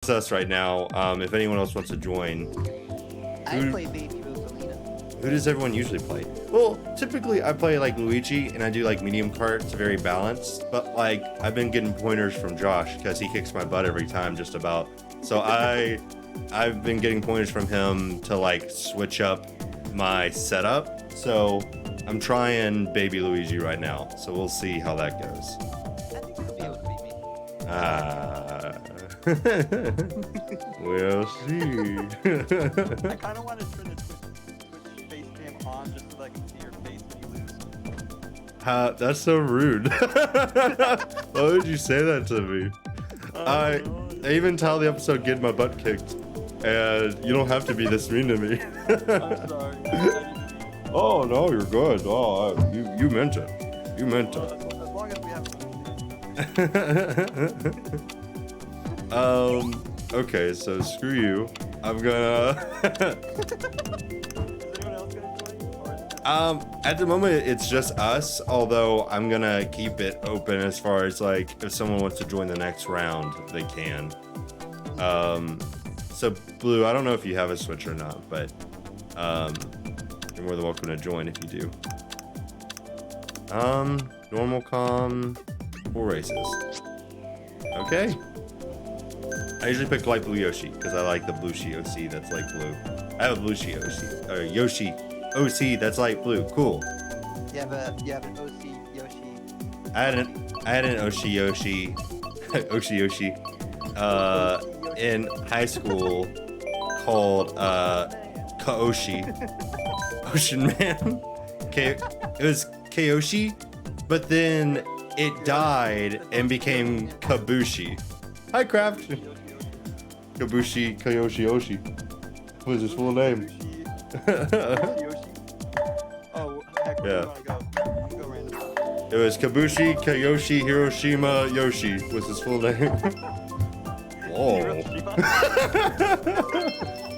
just us right now. If anyone else wants to join. I play Baby Rosalina. Who does everyone usually play? Well, typically I play like Luigi and I do like medium kart. It's very balanced. But like I've been getting pointers from Josh because he kicks my butt every time just about. So I've been getting pointers from him to like switch up my setup. So I'm trying Baby Luigi right now. So we'll see how that goes. I think you'll be able to beat me. We'll see. I kind of want to turn the Twitch face cam on just so I can see your face when you lose. That's so rude. Why would you say that to me? I even tell the episode getting my butt kicked, and you don't have to be this mean to me. I'm sorry. Oh no, you're good. Oh, you meant it. You meant it. As long as we have. Okay, so screw you. I'm gonna. Is anyone else gonna join? Or is it At the moment it's just us. Although I'm gonna keep it open as far as like if someone wants to join the next round, they can. So Blue, I don't know if you have a Switch or not, but you're more than welcome to join if you do. Normal com, 4 races. Okay. I usually pick light blue Yoshi because I like the blue OC that's light blue. I have a blue Yoshi OC that's light blue. Cool. You have an OC Yoshi. I had an Oshi Yoshi in high school called Kaoshi. Ocean Man. It was Kaoshi, but then it died and became Kabushi. Hi, Craft. Kabushi Kayoshi Oshi. What is his full name? Yoshi? Oh, heck, where Yeah. do you want to go? I'm going random. It was Kabushi Kayoshi Hiroshima Yoshi was his full name. Whoa. Hiroshima?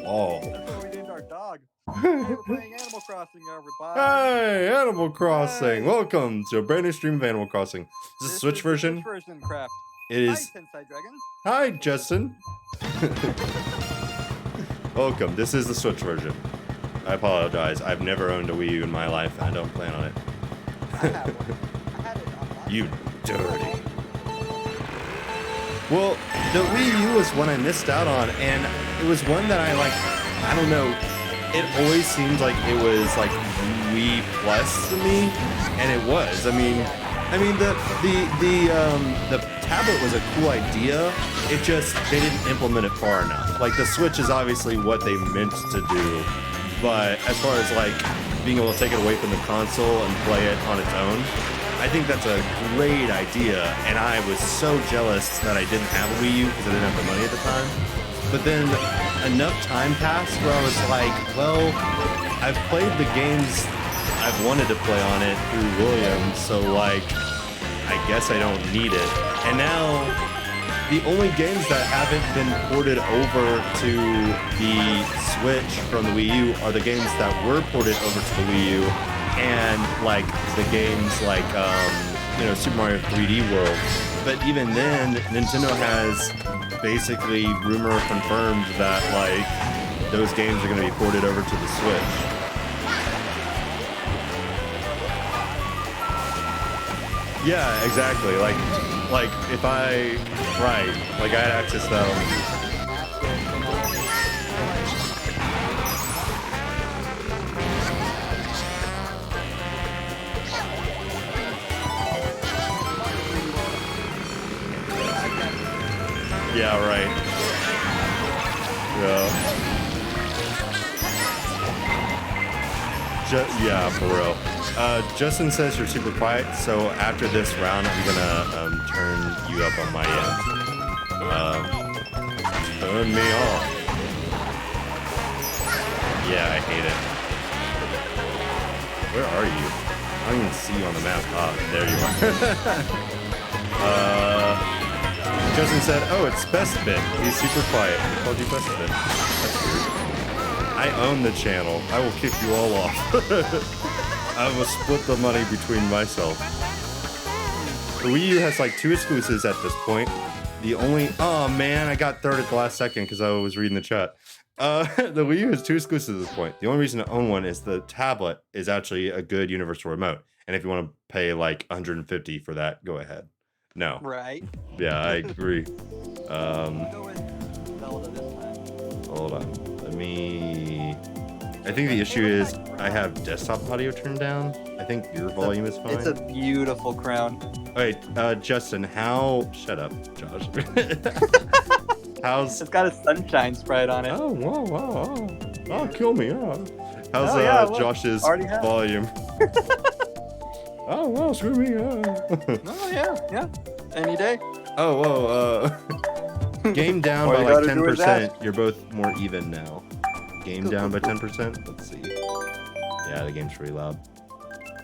Whoa. That's what we named our dog. Hey, we're playing Animal Crossing, everybody. Hey, Animal Crossing. Welcome to a brand new stream of Animal Crossing. Is this a Switch is version? The Switch version, Craft. It Hi, is. Tensai Dragon. Hi, Justin. Welcome. This is the Switch version. I apologize. I've never owned a Wii U in my life, and I don't plan on it. I have one. I had it online. You dirty. Well, the Wii U was one I missed out on, and it was one that I like. I don't know. It always seemed like it was like Wii Plus to me, and it was. I mean, the tablet was a cool idea. It just they didn't implement it far enough. Like the Switch is obviously what they meant to do, but as far as like being able to take it away from the console and play it on its own, I think that's a great idea. And I was so jealous that I didn't have a Wii U because I didn't have the money at the time. But then enough time passed where I was like, well, I've played the games I've wanted to play on it through Williams, so like, I guess I don't need it. And now, the only games that haven't been ported over to the Switch from the Wii U are the games that were ported over to the Wii U, and like the games like, Super Mario 3D World. But even then, Nintendo has basically rumor confirmed that like those games are going to be ported over to the Switch. Yeah, exactly. Like if I had access to that. Yeah, right. Yeah. Yeah, for real. Justin says you're super quiet, so after this round, I'm gonna turn you up on my end. Turn me off. Yeah, I hate it. Where are you? I don't even see you on the map. Ah, there you are. Justin said, oh, it's Best Bit. He's super quiet. He called you Best Bit. That's weird. I own the channel. I will kick you all off. I will split the money between myself. The Wii U has like 2 exclusives at this point. The only oh man, I got third at the last second because I was reading the chat. The Wii U has 2 exclusives at this point. The only reason to own one is the tablet is actually a good universal remote. And if you want to pay like 150 for that, go ahead. No. Right. Yeah, I agree. Go with Zelda this time. Hold on. Let me. I think the issue is I have desktop audio turned down. I think your volume is fine. It's a beautiful crown. Wait, Justin, how? Shut up, Josh. How's? It's got a sunshine sprite on it. Oh, whoa, whoa, oh. Oh, kill me. Oh. How's Oh, yeah, look, Josh's already have. volume? Oh, well, screw me. Oh, Oh yeah. Any day. oh whoa. Game down All by you like gotta do is 10%. You're both more even now. Game down by 10%. Let's see. Yeah, the game's pretty loud.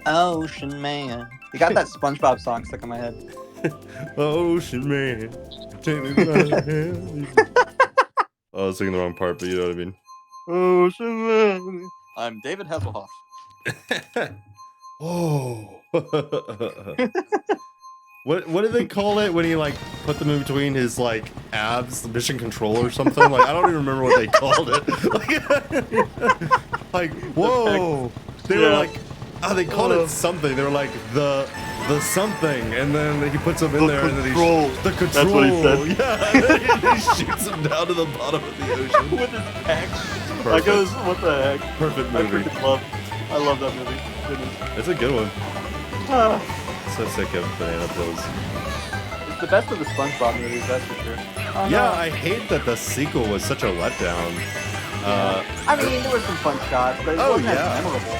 Ocean Man. You got that SpongeBob song stuck in my head. Ocean Man. Take me by the hand. I was singing the wrong part, but you know what I mean. Ocean Man. I'm David Hasselhoff. Oh. What do they call it when he like put them in between his like abs, the mission control or something? Like I don't even remember what they called it. Like whoa. They were like they called it something. They were like the something, and then he puts them in there and then the control. That's what he said. Yeah, and then he shoots them down to the bottom of the ocean. With his pecs. Perfect. That goes, what the heck? Perfect I movie. freaking I love that movie. Goodness. It's a good one. Ah, So sick of banana pills. it's the best of the SpongeBob movies, that's for sure. Oh, Yeah, no. I hate that the sequel was such a letdown. I mean, there were some fun shots, but it Oh, wasn't yeah. as memorable.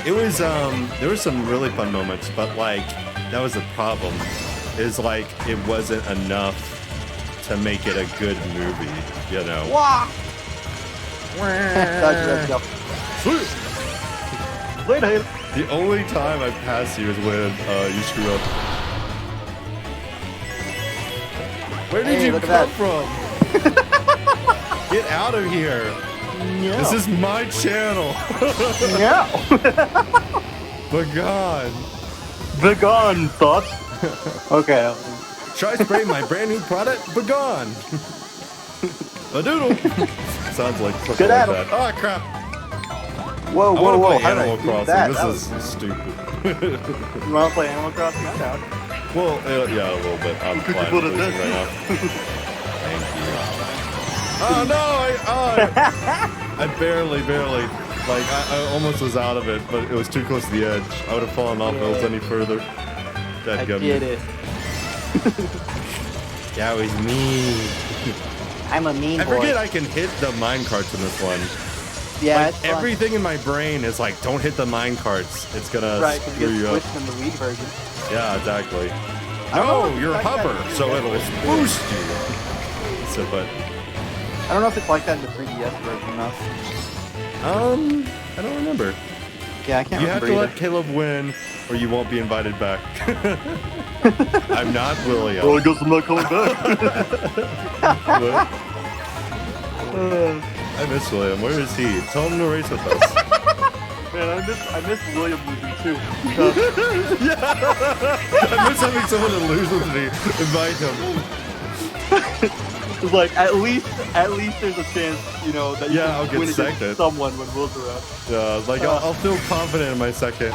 It was there were some really fun moments, but like that was the problem. Is like it wasn't enough to make it a good movie, you know. Wah! That's Sweet. Later. The only time I pass you is when you screw up. Where did Hey, you look come at from? Get out of here. No. This is my channel. No. Begone. Begone, thoughts. Okay. Try spraying my brand new product. Begone. A doodle. Sounds like something Good like at 'em. that. Oh crap. Whoa, I whoa, want to whoa. play How did I Animal do Crossing. that? This That is stupid. You want to play Animal Crossing? I'm down. Well, yeah, a little bit. I'm Could you fine put it losing this? right now. Thank you. Oh no! I barely. Like I almost was out of it, but it was too close to the edge. I would have fallen off if it was any further. That I got get me. it. Yeah, it was me. I'm a mean I boy. forget I can hit the mine carts in this one. Yeah, Like, it's fun. everything in my brain is like, don't hit the mine carts. It's gonna Right, because screw you you get up. switched in the Wii version. Yeah, exactly. I don't know No, if you're a it's like that hover, in the so 3DS it'll version. boost you. So, but I don't know if it's like that in the 3DS version, though. I don't remember. Yeah, I can't You have remember to let Caleb win, or you won't be invited back. I'm not William. I guess I'm not coming back. What? I miss William. Where is he? Tell him to race with us. Man, I miss William losing too. I miss having someone to lose with me. Invite him. It's like at least there's a chance, you know, that you Yeah, I'll can get win against second. someone when Will's around. Yeah, like I'll feel confident in my second.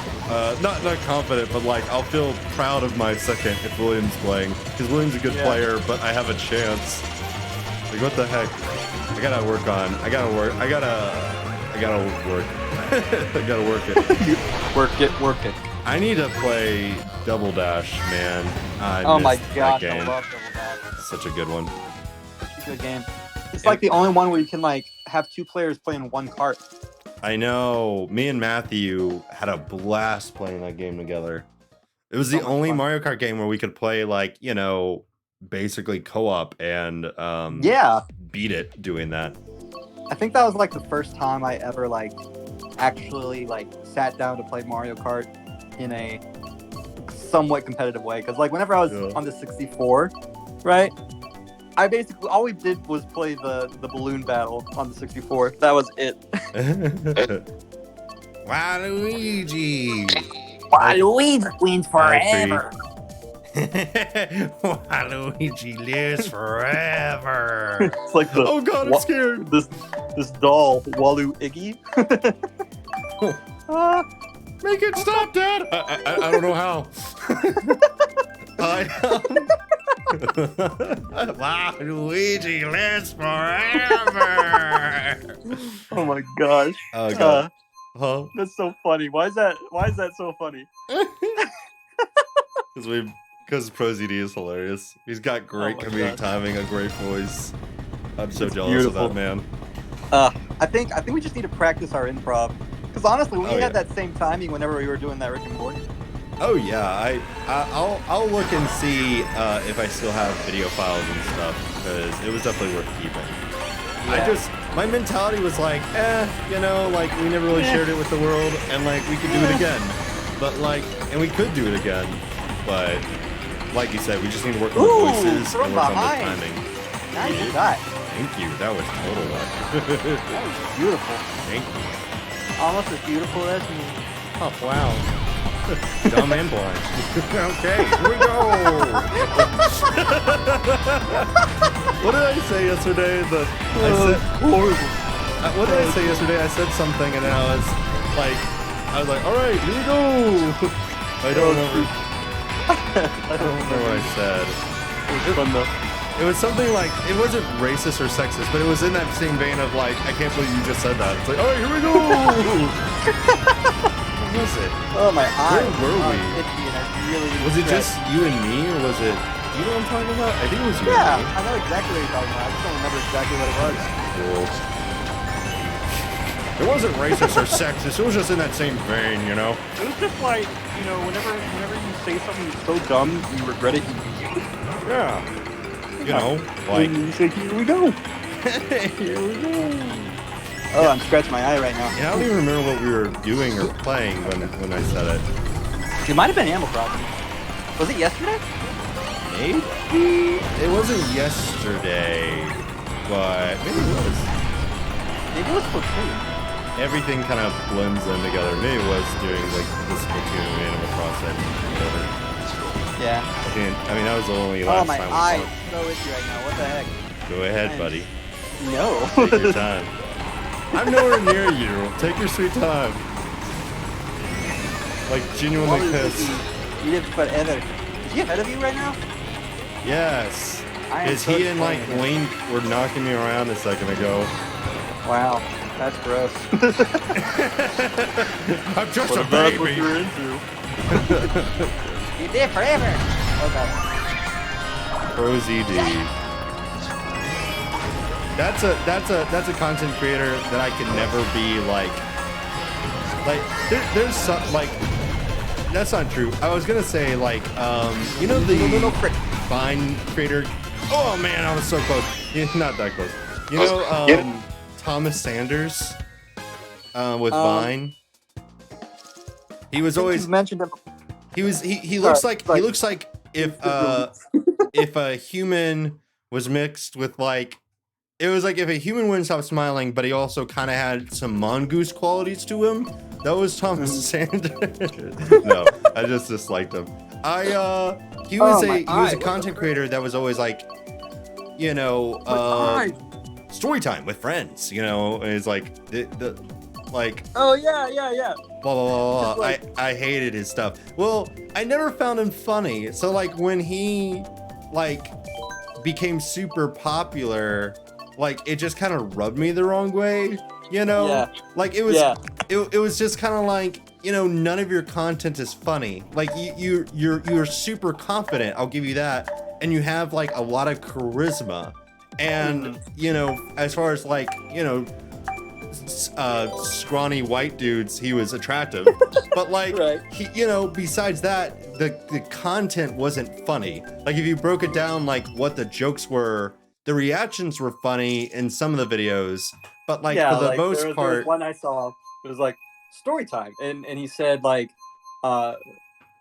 Not confident, but like I'll feel proud of my second if William's playing, because William's a good Yeah. player, but I have a chance. Like what the heck? I gotta work. I gotta work. I gotta work it. Work it. I need to play Double Dash, man. I Oh my missed that gosh, I game. love Double Dash. Such a good one. Such a good game. It's like the only one where you can like have 2 players playing one cart. I know. Me and Matthew had a blast playing that game together. It was So the much only fun. Mario Kart game where we could play like, you know, basically co-op and Yeah, beat it doing that. I think that was like the first time I ever like actually like sat down to play Mario Kart in a somewhat competitive way. Because like whenever I was Yeah. on the 64, right? I basically all we did was play the balloon battle on the 64. That was it. Waluigi. Waluigi wins forever. Waluigi lives forever. It's like the Oh god, I'm scared. this doll, Walu Iggy. Make it stop, Dad. I don't know how. Waluigi lives forever. Oh my gosh. Oh god. Huh? That's so funny. Why is that so funny? Because ProZD is hilarious. He's got great Oh my comedic God. timing, a great voice. I'm so It's jealous beautiful. of that man. I think we just need to practice our improv. Because honestly, we Oh, had yeah. that same timing whenever we were doing that Rick and Morty. Oh yeah, I'll look and see if I still have video files and stuff because it was definitely worth keeping. My mentality was like, like we never really shared it with the world, and like we could do it again, but like, and we could do it again, but like you said, we just need to work on the Ooh, voices from and work behind. on the timing. Nice Dude. shot. Thank you. That was total luck. That was beautiful. Thank you. Almost as beautiful as me. Oh wow. Dumb and blind. Okay, here we go. What did I say yesterday? What did I say yesterday? I said something and then I was like, all right, here we go. I don't remember. I don't remember what I said. It was fun though. It was something like, it wasn't racist or sexist, but it was in that same vein of like, I can't believe you just said that. It's like, all right, here we go. What was it? Oh my eyes. Where were we? Itchy and I really Was it just you and me, or was it? Do you know what I'm talking about? I think it was you Yeah, and me. I know exactly what you're talking about. I just don't remember exactly what it was. Cool. It wasn't racist or sexist. It was just in that same vein, you know. It was just like, whenever you say something so dumb, you regret it immediately. Yeah. You know, like. And you say, here we go. Here we go. Oh, I'm scratching my eye right now. Yeah, I don't even remember what we were doing or playing when I said it. It might have been Animal Crossing. Was it yesterday? Maybe it wasn't yesterday, but maybe it was. Maybe it was Splatoon. Everything kind of blends in together. Maybe it was doing like the Splatoon and Animal Crossing. Whatever. Yeah. I mean, that was the only Oh, last my time we eye is talked. so itchy right now. What the heck? Go ahead, buddy. No. Take your time. I'm nowhere near you. Take your sweet time. Like genuinely Waluigi, pissed. You live forever. Is he ahead of you right now? Yes. I am Is so he and like disappointed. Link were knocking me around a second ago? Wow. That's gross. I'm just a That's what baby. you're into. You live forever. Okay. ProZD. That's a content creator that I can never be like there's some like that's not true. I was gonna say like you know the Little prick. Vine creator. Oh man, I was so close. Yeah, not that close. You know Thomas Sanders with Vine. He was always You've mentioned him. he looks like Sorry. he looks like if if a human was mixed with like it was like if a human wouldn't stop smiling, but he also kind of had some mongoose qualities to him. That was Thomas Sanders. No, I just disliked him. He was my he was a eye. content creator that was always like, you know, story time with friends. You know, and it's like the like Oh yeah. blah blah blah. Just blah. like- I hated his stuff. Well, I never found him funny. So like when he like became super popular, like it just kind of rubbed me the wrong way. You know, Yeah. like it was Yeah. it was just kind of like, you know, none of your content is funny. Like you're super confident. I'll give you that, and you have like a lot of charisma. And you know, as far as like, you know, scrawny white dudes, he was attractive. But like, Right. he, you know, besides that, the content wasn't funny. Like if you broke it down, like what the jokes were, the reactions were funny in some of the videos. But like for the most there was part, one I saw. It was like story time, and he said like,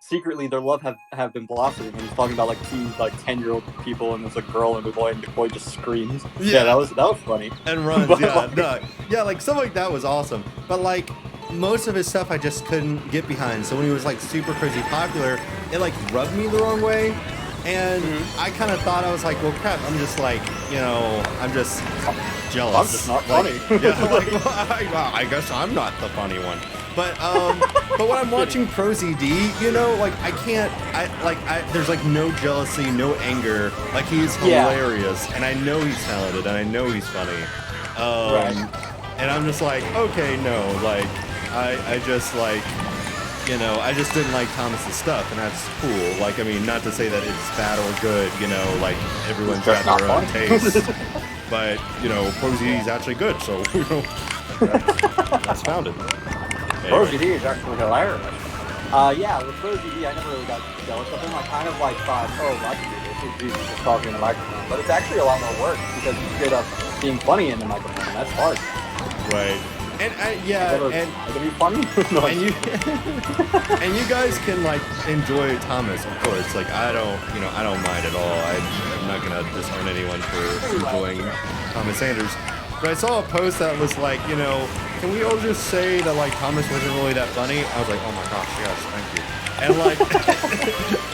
secretly their love have been blossoming, and he's talking about like two like 10-year-old people, and there's a girl and a boy, and the boy just screams. Yeah. That was funny. and runs, But, yeah, like- no, yeah, like stuff like that was awesome. But like most of his stuff I just couldn't get behind. So when he was like super crazy popular, it like rubbed me the wrong way. And I kind of thought, I was like, well, crap, I'm just like, I'm just jealous. I'm just not funny. Yeah, like, well, I guess I'm not the funny one. But when I'm watching ProZD, like there's like no jealousy, no anger. Like he's hilarious, and I know he's talented, and I know he's funny. And I'm just like, okay, no, like I just like. I just didn't like Thomas's stuff, and that's cool. Like, I mean, not to say that it's bad or good, like everyone's got their own taste. But, ProZD is actually good, so, that's founded. Anyway. ProZD is actually hilarious. With ProZD, I never really got jealous of him. I kind of like thought, I can do this. It's easy, just talking in the microphone. But it's actually a lot more work because he's straight up being funny in the microphone, and that's hard. Right. And to be funny. And you guys can like enjoy Thomas, of course. Like I don't mind at all. I'm not gonna disown anyone for enjoying Thomas Sanders. But I saw a post that was like, can we all just say that like Thomas wasn't really that funny? I was like, oh my gosh, yes, thank you. And like,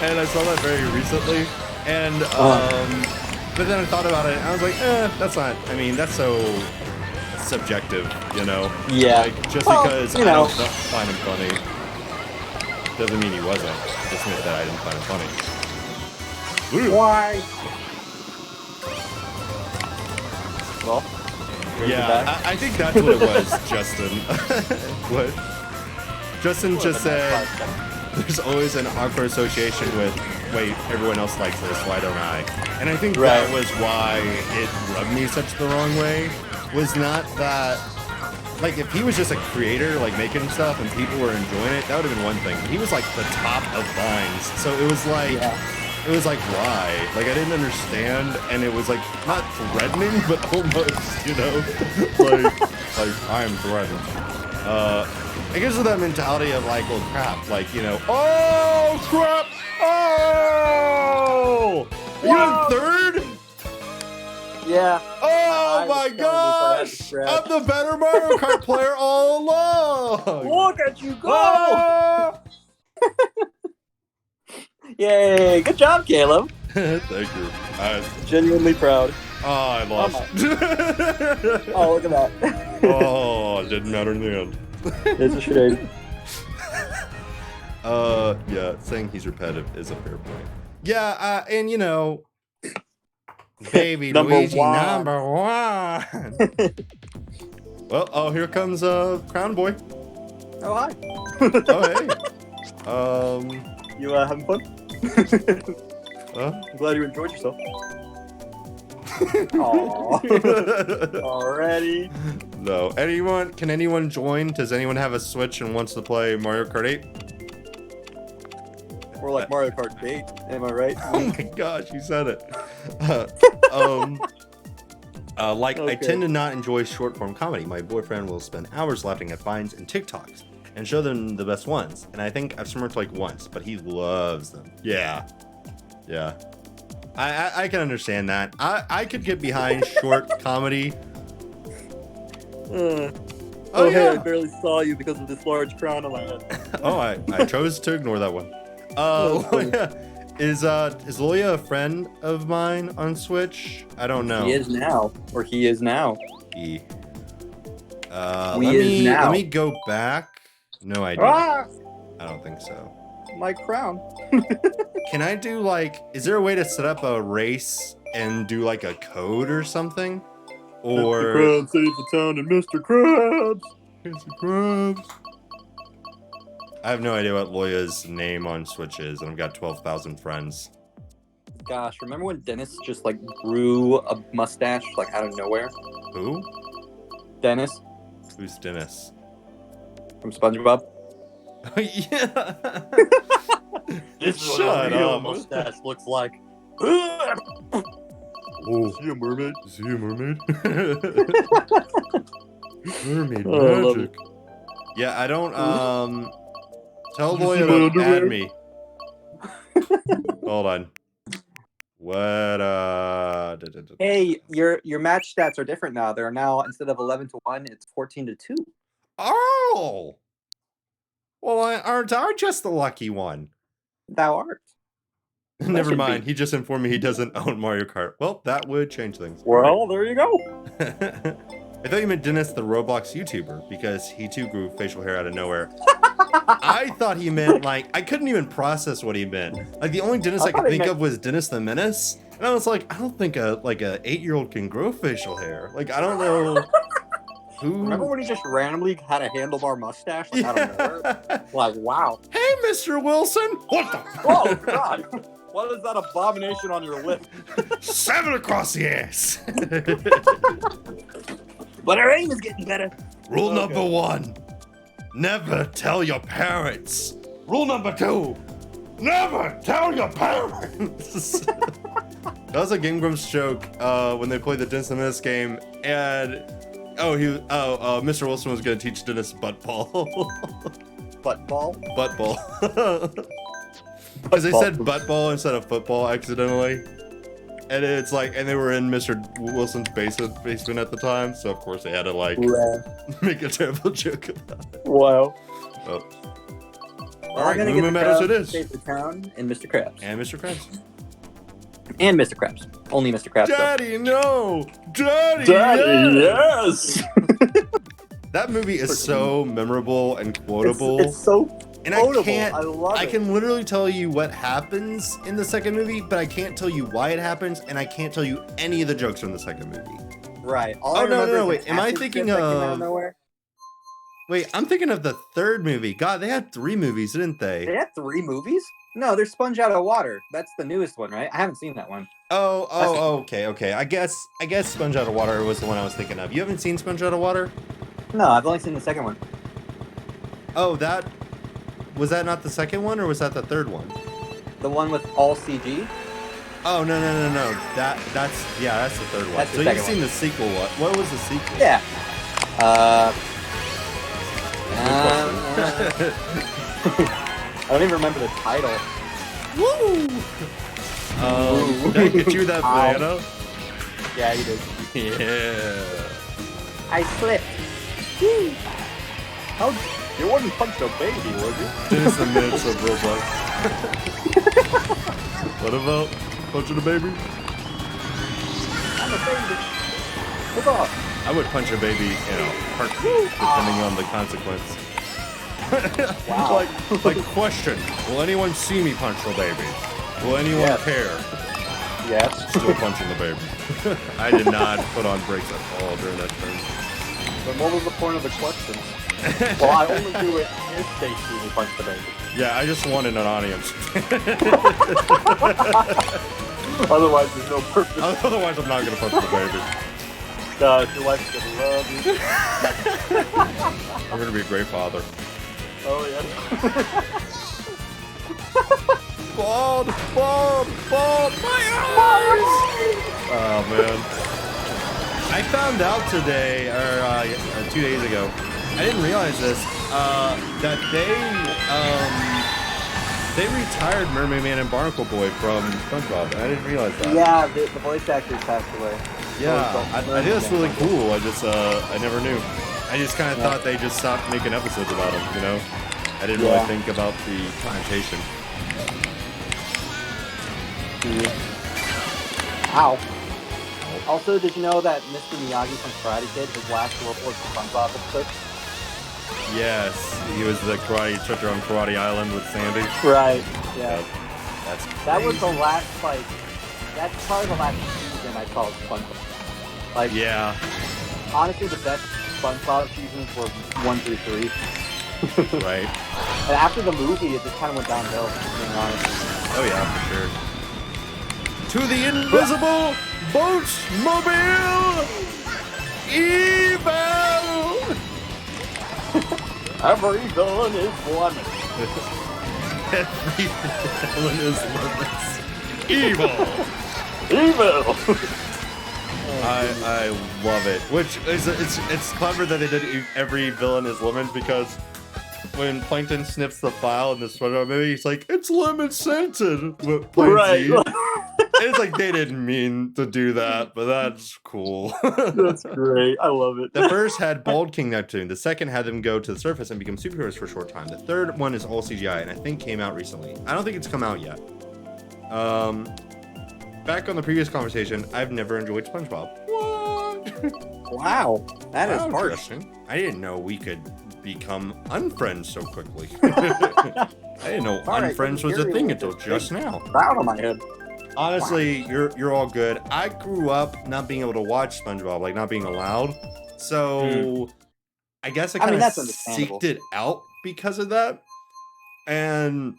and I saw that very recently. And but then I thought about it, and I was like, that's not. I mean, that's so subjective, Yeah. Like, just because I don't find him funny doesn't mean he wasn't. It just meant that I didn't find him funny. Why? Well, yeah, I think that's what it was, Justin. What? Justin just said, there's always an awkward association with, wait, everyone else likes this, why don't I? And I think that was why it rubbed me such the wrong way. Was not that, like, if he was just a creator, like, making stuff and people were enjoying it, that would have been one thing. But he was, like, the top of Vines. So it was like, why? Like, I didn't understand, and it was, like, not threatening, but almost, like, I am threatened. It gives you that mentality of, like, well, crap, like, oh, crap! Oh! Are you in third? Yeah. Oh my gosh! I'm the better Mario Kart player all along! Look at you go! Yay! Good job, Caleb. Thank you. Genuinely proud. Oh, I lost. Oh, look at that. Oh, it didn't matter in the end. It's a shame. Yeah, saying he's repetitive is a fair point. Yeah, and Baby Luigi number one. Well, here comes Crown Boy. Oh hi. Oh hey. You having fun? I'm glad you enjoyed yourself. Aww. Already. No. Can anyone join? Does anyone have a Switch and wants to play Mario Kart 8? Or like Mario Kart 8, am I right? Oh my gosh, you said it. I tend to not enjoy short form comedy. My boyfriend will spend hours laughing at Vines and TikToks and show them the best ones. And I think I've smirked like once, but he loves them. Yeah. I can understand that. I could get behind short comedy. Hey, I barely saw you because of this large crown on my head. Oh, I chose to ignore that one. Is Loya a friend of mine on Switch? I don't know. He is now. Let me go back. No idea. I don't think so. My crown. Can I do is there a way to set up a race and do like a code or something? Or Mr. Krabs save the town and Mr. Krabs. Mr. Krabs. I have no idea what Loya's name on Switch is, and I've got 12,000 friends. Gosh, remember when Dennis just grew a mustache out of nowhere? Who? Dennis. Who's Dennis? From SpongeBob. Yeah. This is what a real mustache looks like. Oh. Is he a mermaid? Is he a mermaid? Mermaid Oh, magic. Yeah, I don't tell Loya to add me. Hold on. What Hey, your match stats are different now. They're now, instead of 11-1, it's 14-2. Oh! Well, aren't I just the lucky one? Thou art. Never should mind. be. He just informed me he doesn't own Mario Kart. Well, that would change things. Well, there you go. I thought you meant Dennis, the Roblox YouTuber, because he too grew facial hair out of nowhere. I thought he meant like I couldn't even process what he meant. Like the only Dennis I could think of was Dennis the Menace, and I was like, I don't think a 8-year-old can grow facial hair. Like I don't know who. Remember when he just randomly had a handlebar mustache like, out of nowhere? Like, wow. Hey, Mr. Wilson. What the? Oh God. What is that abomination on your lip? 7 across the ass. But our aim is getting better. Rule Okay. number 1. Never tell your parents. Rule number 2. Never tell your parents. That was a Game Grumps joke when they played the Dennis the Menace game, and Mr. Wilson was gonna teach Dennis butt ball. Butt ball? Butt ball. Because they said butt ball instead of football accidentally. And it's like, and they were in Mr. Wilson's basement at the time, so of course they had to like make a terrible joke about it. Wow. Well, Well, all right, movement matters it is. Save the town and Mr. Krabs. And Mr. Krabs. And Mr. Krabs. Only Mr. Krabs. though. Daddy, no! Daddy, Daddy, yes! yes! That movie is so memorable and quotable. It's so and quotable. I can't. I love I it. can literally tell you what happens in the second movie, but I can't tell you why it happens, and I can't tell you any of the jokes from the second movie. Right. All Oh, I no, remember no, is wait, the am I acid thinking shit that came out of- nowhere. Wait, I'm thinking of the third movie. God, they had 3 movies, didn't They they? had 3 movies? No, they're Sponge Out of Water. That's the newest one, right? I haven't seen that one. Okay. I guess Sponge Out of Water was the one I was thinking of. You haven't seen Sponge Out of Water? No, I've only seen the second one. Oh, was that not the second one, or was that the third one? The one with all CG? Oh no. That's the third one. That's the So you've second seen the sequel. What was the sequel? Yeah. I don't even remember the title. Woo! Did I get you that Ow. banana? Yeah, you did. Yeah. I slipped. How you wouldn't punch a baby, would you? Dennis the Menace of Roblox. What about punching a baby? I'm a baby. What's up? I would punch a baby in a heartbeat, depending on the consequence. Wow. like question: will anyone see me punch the baby? Will anyone Yes. care? Yes. Still punching the baby. I did not put on brakes at all during that turn. Then what was the point of the question? Well, I only do it if they see me punch the baby. Yeah, I just wanted an audience. Otherwise, there's no purpose. Otherwise, I'm not gonna punch the baby. God, your wife's gonna love you. I'm gonna be a great father. Oh yeah. Bald, my eyes! Oh man. I found out today, or 2 days ago, I didn't realize this, that they retired Mermaid Man and Barnacle Boy from SpongeBob, and I didn't realize that. Yeah, the voice actors passed away. Yeah, I think that's really cool. I never knew. I just kind of thought they just stopped making episodes about him, you know? I didn't really think about the connotation. Ow. Also, did you know that Mr. Miyagi from Karate Kid, his last role was the SpongeBob episode? Yes, he was the karate instructor on Karate Island with Sandy. Right. Yeah. That's That was the crazy. last, that's probably the last season I saw of SpongeBob. Yeah, Honestly, the best SpongeBob seasons were 1 through 3. right. And after the movie, it just kind of went downhill, being honest. Oh yeah, for sure. To the invisible boatmobile, evil. Every villain is one. Every villain is limits. Evil. Evil! I love it. Which is it's clever that they did every villain is lemon, because when Plankton snips the file in the SpongeBob movie, he's like, it's lemon scented. With plain Right. Z. It's like they didn't mean to do that, but that's cool. That's great. I love it. The first had Bald King Neptune. The second had them go to the surface and become superheroes for a short time. The third one is all CGI, and I think came out recently. I don't think it's come out yet. Back on the previous conversation, I've never enjoyed SpongeBob. What? Wow, that is harsh. Interesting. I didn't know we could become unfriends so quickly. I didn't know unfriends was a thing until just now. Cloud on my head. Honestly, you're all good. I grew up not being able to watch SpongeBob, like not being allowed. So I guess I kind of that's understandable. seeked it out because of that. And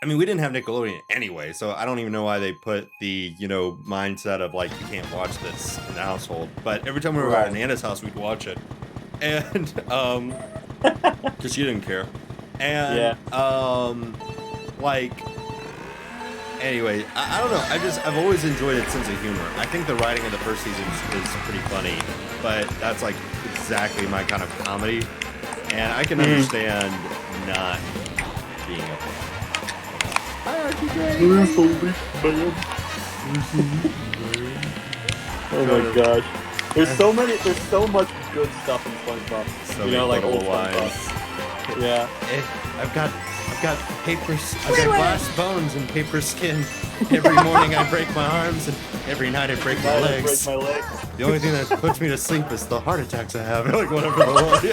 I mean, we didn't have Nickelodeon anyway, so I don't even know why they put the, mindset of like you can't watch this in the household. But every time we were at Nana's house, we'd watch it. And because she didn't care. And anyway, I don't know. I've always enjoyed its sense of humor. I think the writing of the first season is pretty funny, but that's like exactly my kind of comedy, and I can understand not being able to. Oh my gosh. There's so much good stuff in SpongeBob. So many like old lines. SpongeBob. Yeah. I've got glass bones and paper skin. Every morning I break my arms, and every night I break my legs. The only thing that puts me to sleep is the heart attacks I have. Like whatever the one, like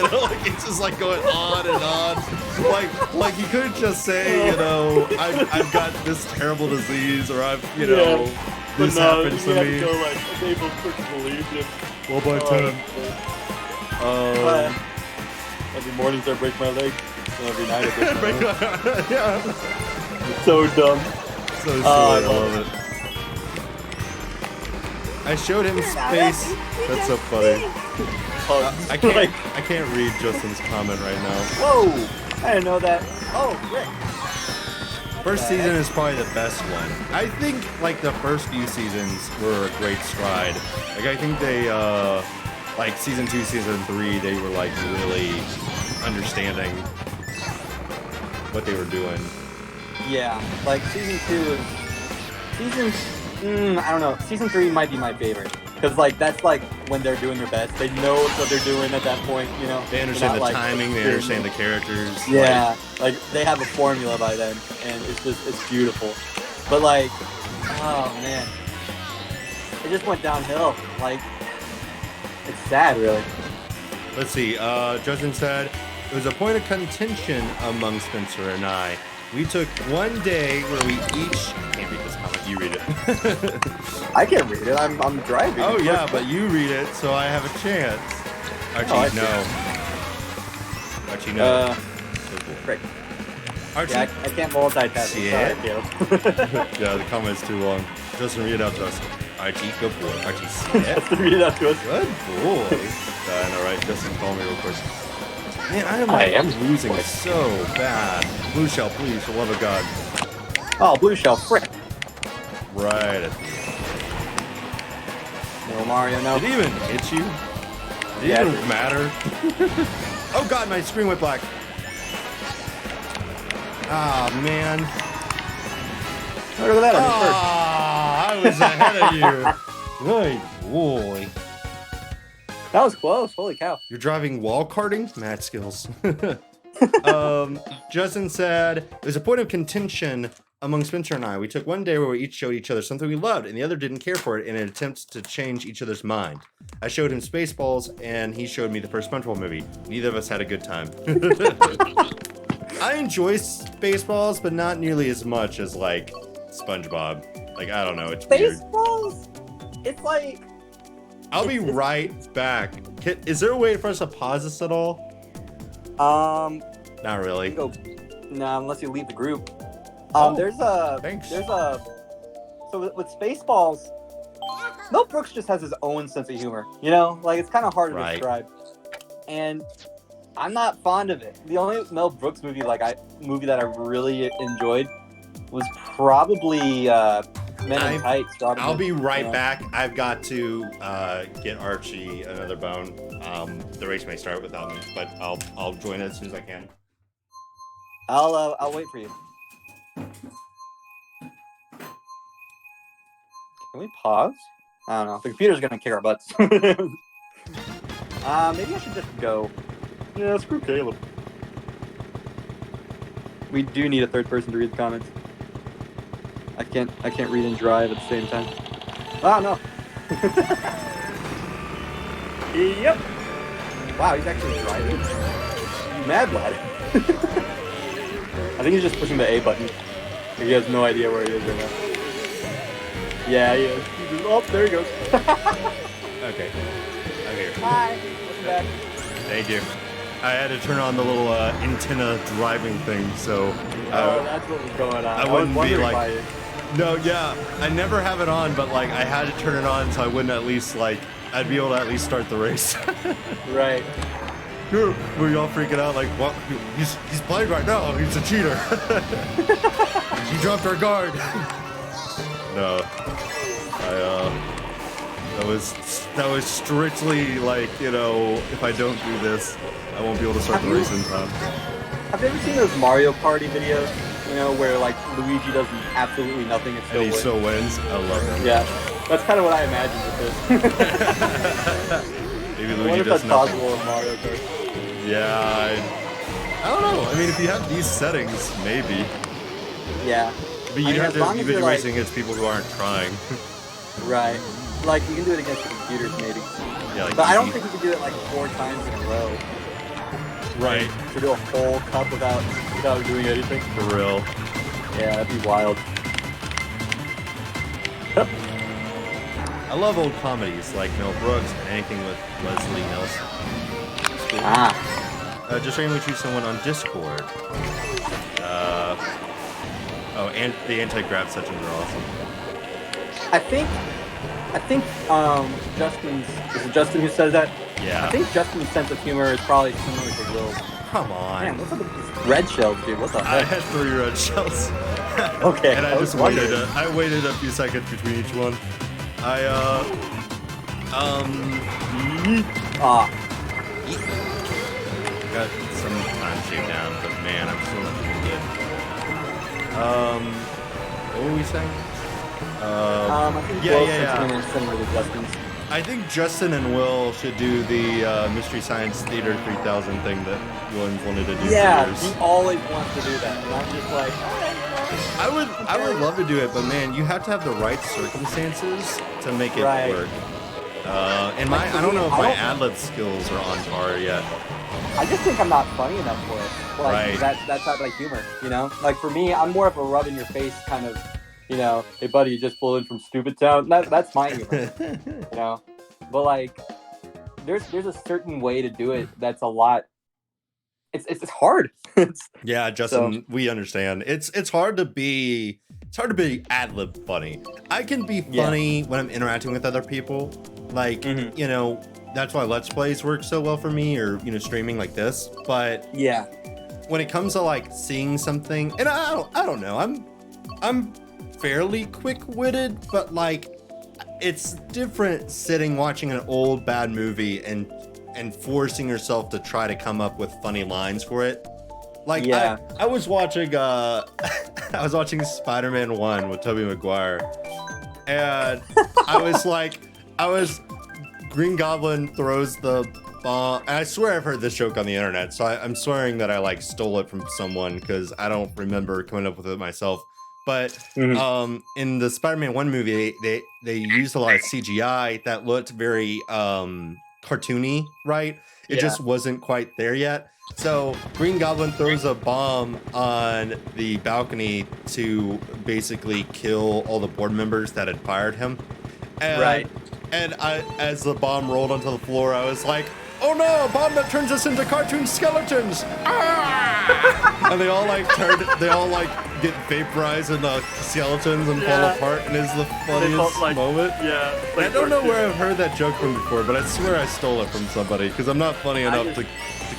it's just like going on and on. Like he could just say, I've got this terrible disease, or I've, this happened to me. Go like, enable quick believe him. 1 by 10. Every mornings I break my leg. Every night I break my leg. Yeah. So dumb. So silly. I love it. I showed him space. That's so funny. I can't read Justin's comment right now. Whoa! I didn't know that. Oh, Rick. First season is probably the best one. I think like the first few seasons were a great stride. Like I think they like season 2, season 3, they were like really understanding what they were doing. Yeah, like season 2 I don't know. Season 3 might be my favorite. Because, like, that's, like, when they're doing their best. They know what they're doing at that point, They understand the timing, they understand the characters. Yeah, like, they have a formula by then, and it's beautiful. But, like, oh, man. It just went downhill. Like, it's sad, really. Let's see, Justin said, it was a point of contention among Spencer and I. We took one day where we each... I can't read this comment, you read it. I can't read it, I'm driving. Oh yeah, but you read it, so I have a chance. Archie, no. Archie, no. Great. Archie? Yeah, I can't multitask. Yeah. Yeah, the comment's too long. Justin, read it out to us. Archie, good boy. Archie, yeah. Justin, read it out to us. Good boy. I know, right? Justin, call me real quick. Man, I am losing so bad. Blue shell, please, for the love of God. Oh, blue shell, frick. Right at the end. No, Mario, no. Did it even hit you? Did it even matter? Oh God, my screen went black. Ah, man. Look at that. I was ahead of you. Good boy. That was close. Holy cow. You're driving wall karting? Mad skills. Justin said, there's a point of contention among Spencer and I. We took one day where we each showed each other something we loved, and the other didn't care for it in an attempt to change each other's mind. I showed him Spaceballs, and he showed me the first SpongeBob movie. Neither of us had a good time. I enjoy Spaceballs, but not nearly as much as, like, SpongeBob. Like, I don't know, it's weird. Spaceballs? It's like... I'll be right back. Is there a way for us to pause this at all? Not really. No, unless you leave the group. Thanks. So with Spaceballs, Mel Brooks just has his own sense of humor. Like it's kind of hard to describe. And I'm not fond of it. The only Mel Brooks movie that I really enjoyed was probably Men in Tights. I'll be right back. I've got to get Archie another bone. The race may start without me, but I'll join it as soon as I can. I'll wait for you. Can we pause? I don't know. The computer's gonna kick our butts. Maybe I should just go. Yeah, screw Caleb. We do need a third person to read the comments. I can't read and drive at the same time. Oh no. Yep. Wow, he's actually driving. Mad lad. I think he's just pushing the A button. He has no idea where he is right now. Yeah, he is. He's just, oh, there he goes. Okay. I'm here. Hi. Welcome back. Thank you. I had to turn on the little antenna driving thing, so. Oh, that's what was going on. I wouldn't was be wondering like. No, yeah. I never have it on, but like I had to turn it on so I wouldn't at least like. I'd be able to at least start the race. Right. Were y'all freaking out? Like, what? He's playing right now. He's a cheater. He dropped our guard. No. That was strictly like, you know, if I don't do this, I won't be able to start the race in time. Have you ever seen those Mario Party videos? You know, where like Luigi does absolutely nothing and He still wins. I love them. Yeah, that's kind of what I imagined with this. Maybe I Luigi wonder if does that's nothing. possible in Mario Kart. Yeah, I don't know. I mean, if you have these settings, maybe. Yeah. But you'd have to be racing against people who aren't trying. Right. Like, you can do it against the computers, maybe. Yeah, like but I don't think you can do it like 4 times in a row. Right. To do a whole cup without doing anything. For real. Yeah, that'd be wild. I love old comedies like Mel Brooks and anything with Leslie Nielsen. Cool. Ah. Just randomly choose someone on Discord. And the anti-grab sessions are awesome. I think Justin's, is it Justin who says that? Yeah. I think Justin's sense of humor is probably similar to Will's. Come on. Man, what's up with these red shells, dude? What the I heck? had 3 red shells. Okay. And I just waited. I waited a few seconds between each one. Got some time shaved down, but man, I'm still not doing good. What were we saying? I think yeah. Will's similar to Justin's. I think Justin and Will should do the Mystery Science Theater 3000 thing that Williams wanted to do Yeah, for years. he always wants to do that, and I'm just like, I would love to do it, but man, you have to have the right circumstances to make it work. And I don't know if my ad-lib skills are on par yet. I just think I'm not funny enough for it. Like, that's not like humor, you know? Like for me, I'm more of a rub in your face kind of, you know, hey buddy, you just pulled in from Stupid Town. That's my humor, you know? But like, there's a certain way to do it that's a lot. It's hard. Yeah, Justin, we understand. It's hard to be ad-lib funny. I can be funny when I'm interacting with other people. Like, you know, that's why Let's Plays work so well for me, or, you know, streaming like this. But yeah, when it comes to like seeing something, and I don't know, I'm fairly quick-witted, but like it's different sitting watching an old bad movie and forcing yourself to try to come up with funny lines for it. Like I was watching Spider-Man 1 with Tobey Maguire, and Green Goblin throws the bomb, and I swear I've heard this joke on the internet, so I'm swearing that I like stole it from someone because I don't remember coming up with it myself. But in the Spider-Man 1 movie, they used a lot of CGI that looked very cartoony, right? It just wasn't quite there yet. So Green Goblin throws a bomb on the balcony to basically kill all the board members that had fired him. And, and as the bomb rolled onto the floor, I was like, oh no, a bomb that turns us into cartoon skeletons! Ah! And they all get vaporized into skeletons and fall apart, and it's the funniest moment. Yeah. I don't know where I've heard that joke from before, but I swear I stole it from somebody, because I'm not funny enough to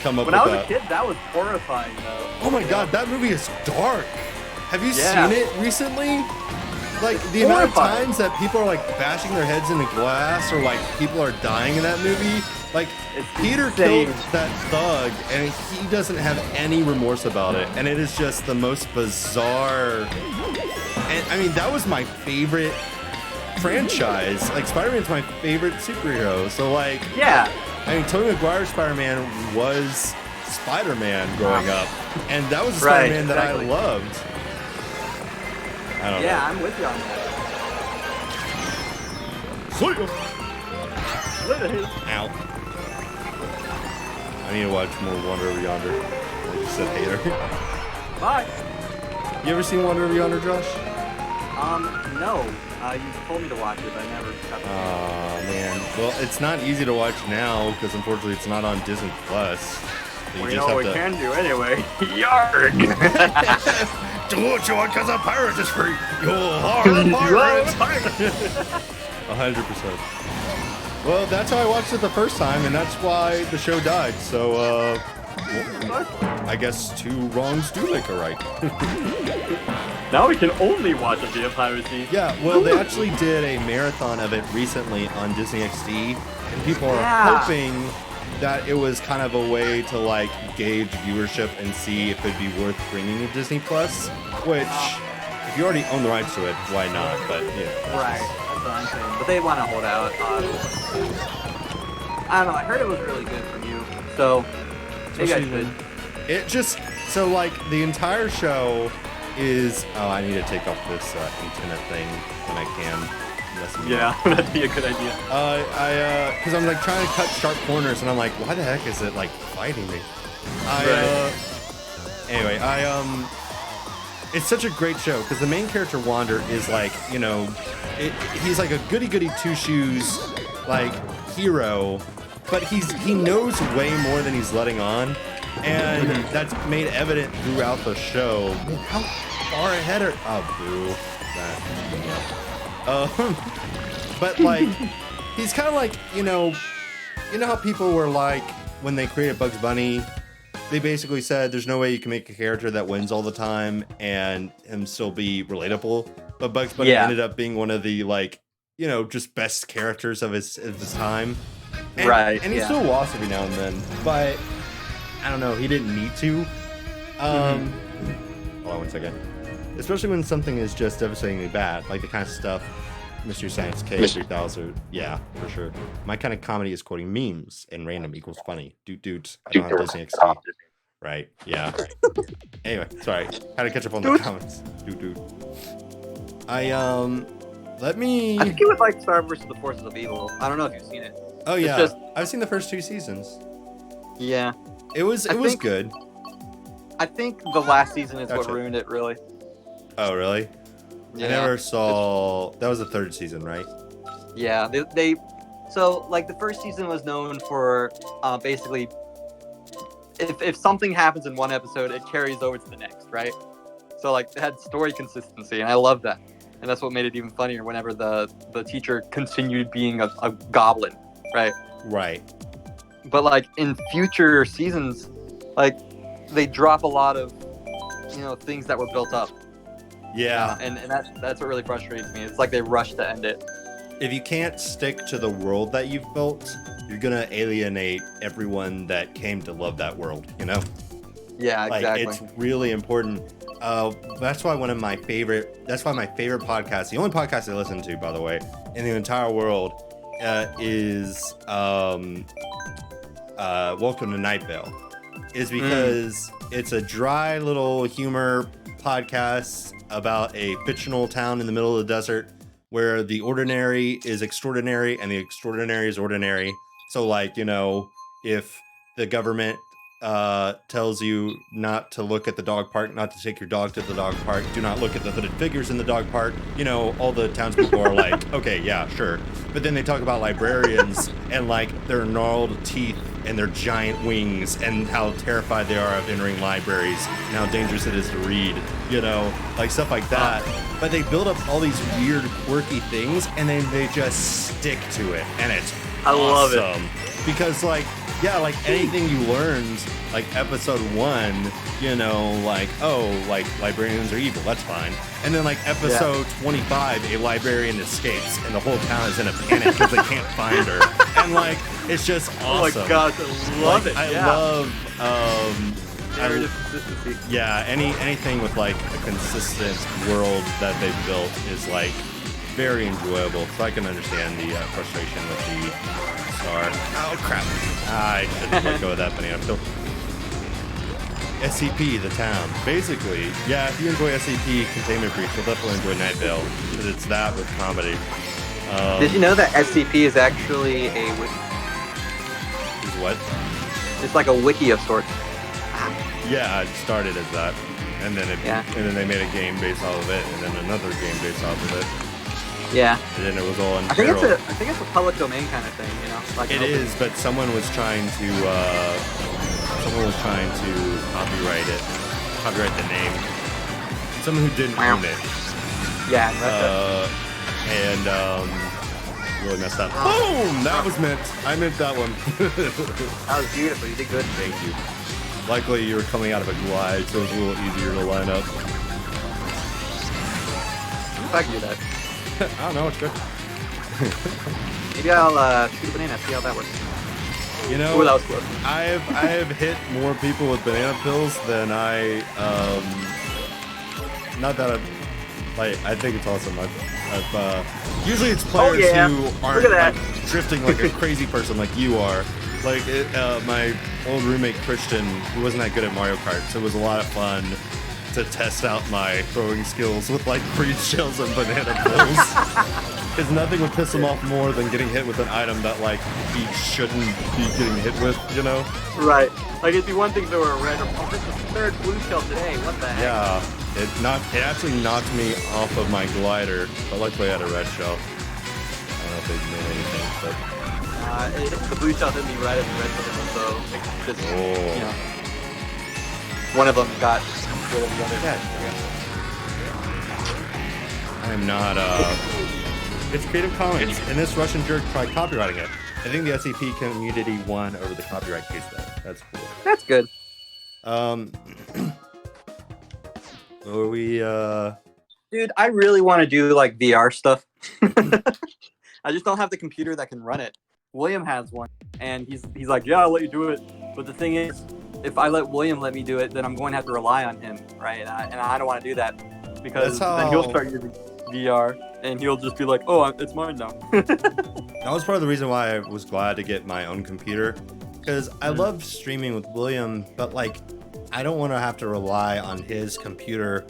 come up with that. When I was a kid, that was horrifying, though. Oh my god, that movie is dark. Have you seen it recently? Like, the amount of times that people are, like, bashing their heads into glass, or, like, people are dying in that movie. Like, Peter killed that thug, and he doesn't have any remorse about it. And it is just the most bizarre... And, I mean, that was my favorite franchise. Like, Spider-Man's my favorite superhero. So, like, Yeah. I mean, Tobey Maguire's Spider-Man was Spider-Man growing up, and that was a Right, Spider-Man that I exactly. loved. I don't know. Yeah, I'm with you on that. Ow. I need to watch more Wander Over Yonder. Like you said, hater. Bye. You ever seen Wander Over Yonder, Josh? No. You told me to watch it, but I never got to. Oh man. Well, it's not easy to watch now because unfortunately it's not on Disney Plus. So We know what we can do anyway. Yarg! Do what you want because a pirate is free. You're hard pirate. 100%. Well, that's how I watched it the first time, and that's why the show died. So, I guess two wrongs do make a right. Now we can only watch it via piracy. Yeah, well, they actually did a marathon of it recently on Disney XD, and people are hoping that it was kind of a way to like gauge viewership and see if it'd be worth bringing to Disney Plus. Which, if you already own the rights to it, why not? But yeah, Right, that's what I'm saying. But they want to hold out. I don't know. I heard it was really good from you, so maybe I should. It just so like the entire show is. Oh, I need to take off this antenna thing when I can. Yeah, that'd be a good idea. Because I'm like trying to cut sharp corners, and I'm like, why the heck is it like fighting me? Anyway, it's such a great show because the main character Wander is like, you know, he's like a goody two shoes like hero, but he knows way more than he's letting on, and that's made evident throughout the show. Man, how far ahead are? Oh, boo! That. But like, he's kind of like, you know how people were like when they created Bugs Bunny, they basically said there's no way you can make a character that wins all the time and him still be relatable. But Bugs Bunny ended up being one of the like, you know, just best characters of his time. And, Right. And he still lost every now and then, but I don't know, he didn't need to. Hold on one second. Especially when something is just devastatingly bad, like the kind of stuff Mr. Science K 3000. Yeah, for sure. My kind of comedy is quoting memes and random equals funny. Dudes. I don't have Disney XD. Right. Yeah. Anyway, sorry. Had to catch up on the comments. Dude. Let me. I think you would like Star vs. the Forces of Evil. I don't know if you've seen it. Oh yeah, just- I've seen the first 2 seasons. Yeah. It was good. I think the last season is what Gotcha. ruined it, really. Oh really? Yeah. I never saw. That was the 3rd season, right? Yeah, they so like the first season was known for basically if something happens in one episode, it carries over to the next, right? So like it had story consistency, and I love that, and that's what made it even funnier whenever the teacher continued being a goblin, right? Right. But like in future seasons, like they drop a lot of things that were built up. Yeah. And that's what really frustrates me. It's like they rushed to end it. If you can't stick to the world that you've built, you're gonna alienate everyone that came to love that world, you know? Yeah, Like, exactly. it's really important. That's why my favorite podcast, the only podcast I listen to, by the way, in the entire world, is Welcome to Night Vale. Is because it's a dry little humor podcast about a fictional town in the middle of the desert where the ordinary is extraordinary and the extraordinary is ordinary. So like, if the government tells you not to look at the dog park, not to take your dog to the dog park, do not look at the hooded figures in the dog park, all the townspeople are like, okay, yeah, sure. But then they talk about librarians and like their gnarled teeth and their giant wings and how terrified they are of entering libraries and how dangerous it is to read, like stuff like that. But they build up all these weird, quirky things and then they just stick to it. And it's I love it. awesome. Because like anything you learned, like episode 1, like librarians are evil, that's fine. And then like episode 25, a librarian escapes and the whole town is in a panic because they can't find her. And like, it's just awesome. Oh my gosh, I love it. I Yeah. love Narrative consistency. anything with like a consistent world that they've built is like very enjoyable, so I can understand the frustration with the star. Oh crap! I shouldn't let go of that banana peel. SCP, the town. Basically, yeah, if you enjoy SCP Containment Breach, you'll definitely enjoy Night Vale, because it's that with comedy. Did you know that SCP is actually a wiki? Is what? It's like a wiki of sorts. Yeah, it started as that, and then and then they made a game based off of it, and then another game based off of it. Yeah. And then it was all in I think it's a public domain kind of thing, you know. Like it is, but someone was trying to copyright the name. Someone who didn't own it. Yeah. And really messed up. Boom! That was meant. I meant that one. That was beautiful. You did good. Thank you. Likely you were coming out of a glide, so it was a little easier to line up. If I can do that. I don't know, it's good. Maybe I'll shoot a banana, see how that works. You know, Ooh, that was close. I have hit more people with banana pills than I not that I think it's awesome. Usually it's players who aren't like, drifting like a crazy person like you are. Like my old roommate Christian, who wasn't that good at Mario Kart, so it was a lot of fun to test out my throwing skills with like breed shells and banana pills. Because nothing would piss him off more than getting hit with an item that like he shouldn't be getting hit with, you know? Right. Like it'd be one thing if there were a red or this is the third blue shell today. What the heck? Yeah. It actually knocked me off of my glider, but luckily I had a red shell. I don't know if they meant anything, but the blue shell hit me right at the red shell, so just, you know, one of them got rid of the other. Yeah. I am not, it's Creative Commons, and this Russian jerk tried copywriting it. I think the SCP community won over the copyright case though. That's cool. That's good. Are we, Dude, I really want to do like VR stuff. I just don't have the computer that can run it. William has one, and he's like, yeah, I'll let you do it. But the thing is, if I let William let me do it, then I'm going to have to rely on him, right? And I don't want to do that because then he'll start using VR, and he'll just be like, oh, it's mine now. That was part of the reason why I was glad to get my own computer, because I love streaming with William, but like, I don't want to have to rely on his computer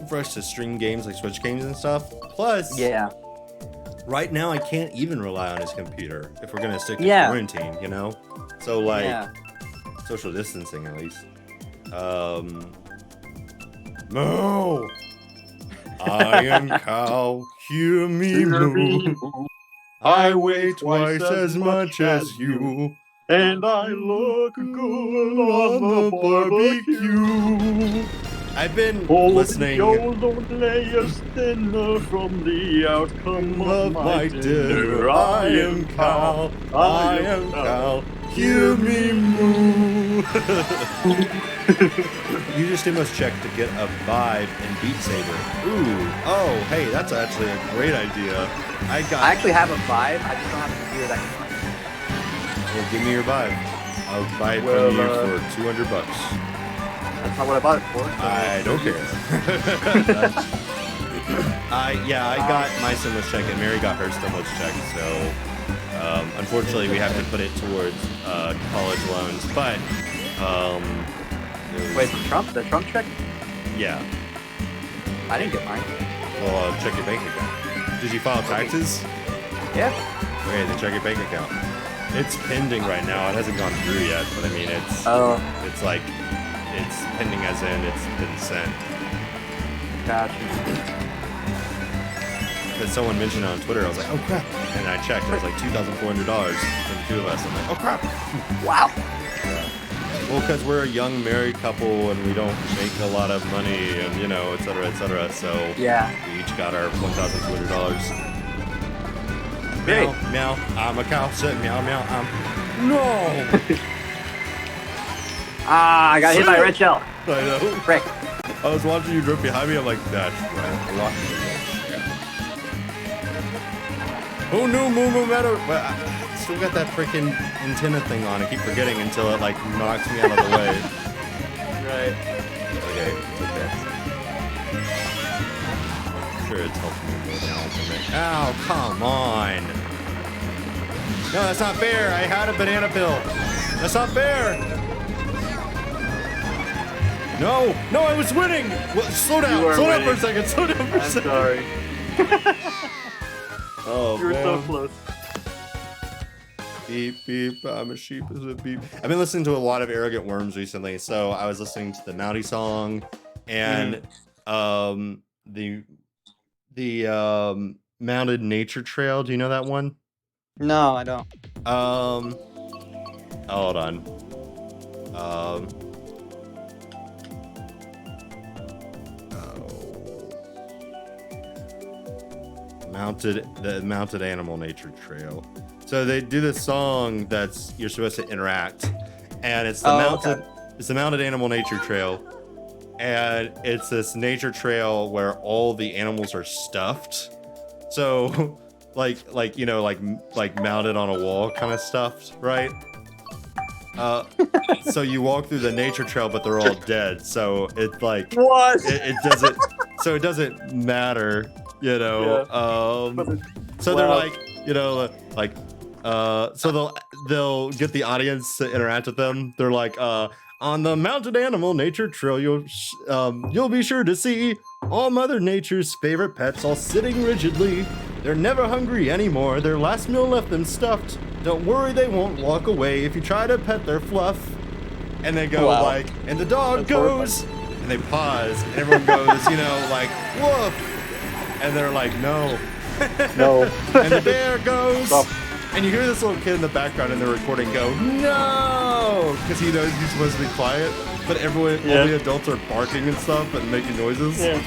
for us to stream games like Switch games and stuff. Plus, right now I can't even rely on his computer if we're gonna stick to quarantine, you know? So like, social distancing at least. Moo! I am cow, hear me moo. I weigh twice as much as you, and I look good on the barbecue. I've been listening Don't lay us thinner from the outcome of my dinner. I am cow, I am cow, hear me moo. Use your stimulus check to get a vibe in Beat Saber. Ooh, oh, hey, that's actually a great idea. I actually have a vibe, I just don't have a computer that can run it. Well, give me your vibe. I'll buy it from you for $200. That's not what I bought it for. I don't care. I got my stimulus check and Mary got her stimulus check, so unfortunately we have to put it towards college loans. But wait, the Trump check? Yeah. I didn't get mine. Well, check your bank account. Did you file taxes? Yeah. Okay, then check your bank account. It's pending right now. It hasn't gone through yet, but I mean it's like. It's pending as in it's been sent. Gotcha. Because someone mentioned it on Twitter, I was like, oh crap. And I checked, and it was like $2,400 for the two of us. I'm like, oh crap. Wow. Yeah. Well, because we're a young married couple and we don't make a lot of money and, you know, et cetera, so we each got our $1,200. Meow, meow, I'm a cow, said meow, meow, no! I got hit by a red shell. I know. Frick. I was watching you drift behind me. I'm like, that's right. Oh no, no matter. But I still got that freaking antenna thing on. I keep forgetting until it like knocks me out of the way. Right. Okay. sure it's helping me go down from it. Ow, come on. No, that's not fair. I had a banana pill. That's not fair. No, I was winning. Well, slow down for a second. Slow down for a I'm second. sorry. Oh, You were so man. close. Beep, beep, I'm a sheep is a beep. I've been listening to a lot of Arrogant Worms recently, so I was listening to the Mountie song and the Mounted Nature Trail. Do you know that one? No, I don't. Hold on. The Mounted Animal Nature Trail. So they do this song that's you're supposed to interact, and it's the it's the Mounted Animal Nature Trail, and it's this nature trail where all the animals are stuffed. So, like mounted on a wall, kind of stuffed, right? So you walk through the nature trail, but they're all dead. So it's like What? it doesn't. So it doesn't matter, you know. So they're like, you know, like. So they'll get the audience to interact with them. They're like, on the Mounted Animal Nature Trail, you'll be sure to see all Mother Nature's favorite pets all sitting rigidly. They're never hungry anymore. Their last meal left them stuffed. Don't worry, they won't walk away if you try to pet their fluff. And they go like, and the dog goes, and they pause, and everyone goes, you know, like, woof. And they're like, no. No. And the bear goes. Stop. And you hear this little kid in the background in the recording go, no! Because he knows he's supposed to be quiet, but all the adults are barking and stuff and making noises. Yeah.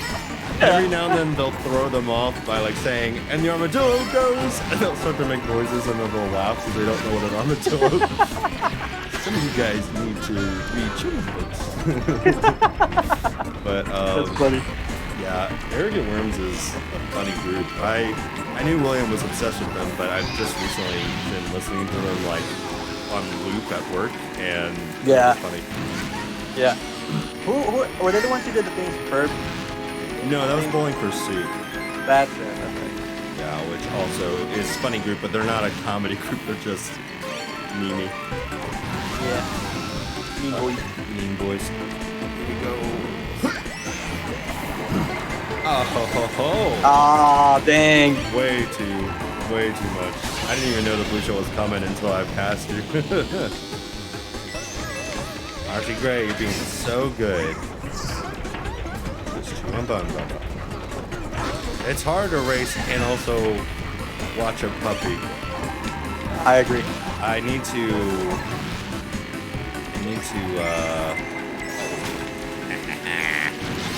Every now and then they'll throw them off by like saying, and the armadillo goes, and they'll start to make noises and then they'll laugh because they don't know what an armadillo is. Some of you guys need to read children's books. But, That's funny. yeah, Arrogant Worms is a funny group. I knew William was obsessed with them, but I've just recently been listening to them like on loop at work, and Yeah. it's funny. Yeah. Who were they the ones who did the things for? No, that was Bowling for Soup. That's it. That's right. Yeah, which also is a funny group, but they're not a comedy group. They're just memey. Yeah. Mean boys. Mean boys. Here we go. Oh ho ho ho! Ah, dang. Way too much. I didn't even know the blue shell was coming until I passed you. Archie Gray, you're being so good. It's hard to race and also watch a puppy. I agree. I need to.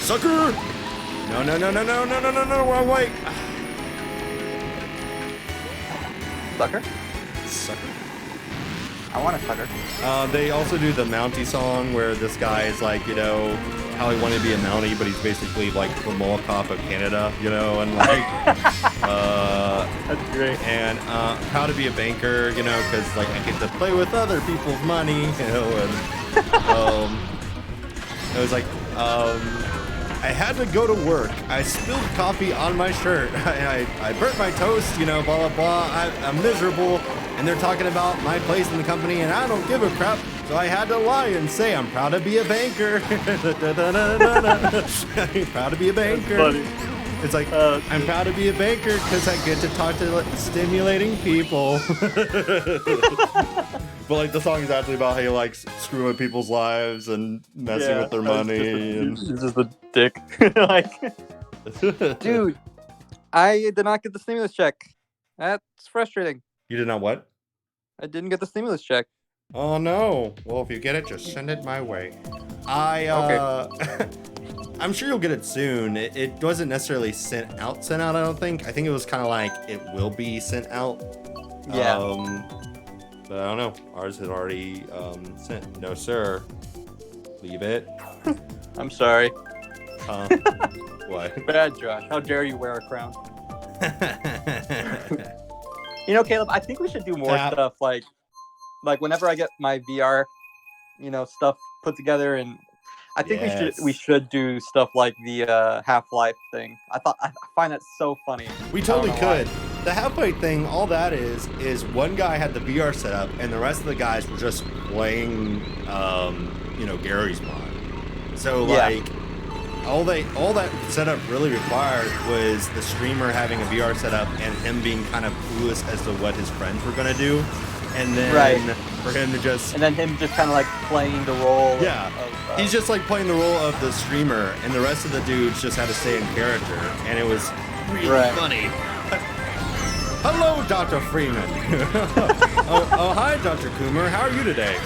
Sucker! No, wrong way. Sucker? Sucker. I want a sucker. They also do the Mountie song where this guy is like, you know, how he wanted to be a Mountie, but he's basically like the Molotov of Canada, you know, and like, That's great. and how to be a banker, you know, because like I get to play with other people's money, you know, and it was like, I had to go to work. I spilled coffee on my shirt. I burnt my toast, you know, blah, blah, blah. I'm miserable. And they're talking about my place in the company, and I don't give a crap. So I had to lie and say, I'm proud to be a banker. I'm proud to be a banker. Funny. It's like, I'm proud to be a banker because I get to talk to like, stimulating people. But like the song is actually about how he likes screwing people's lives and messing with their money. He's just a dick. Like, dude, I did not get the stimulus check. That's frustrating. You did not what? I didn't get the stimulus check. Oh no. Well, if you get it, just send it my way. Okay. I'm sure you'll get it soon. It wasn't necessarily sent out, I don't think. I think it was kind of like it will be sent out. Yeah. But I don't know. Ours had already sent. No, sir. Leave it. I'm sorry. What? Bad, Josh. How dare you wear a crown? You know, Caleb, I think we should do more stuff like whenever I get my VR, you know, stuff put together, and I think Yes. we should do stuff like the Half-Life thing. I find that so funny. We I don't totally know why. could. The Half-Life thing, all that is one guy had the VR set up, and the rest of the guys were just playing, Gary's mod. So Yeah. like, all that setup really required was the streamer having a VR setup and him being kind of clueless as to what his friends were gonna do, and then Right. for him to just And then him just kind of like playing the role. Yeah. Of, he's just like playing the role of the streamer, and the rest of the dudes just had to stay in character, and it was really Right. funny. Hello, Dr. Freeman. Hi, Dr. Coomer. How are you today?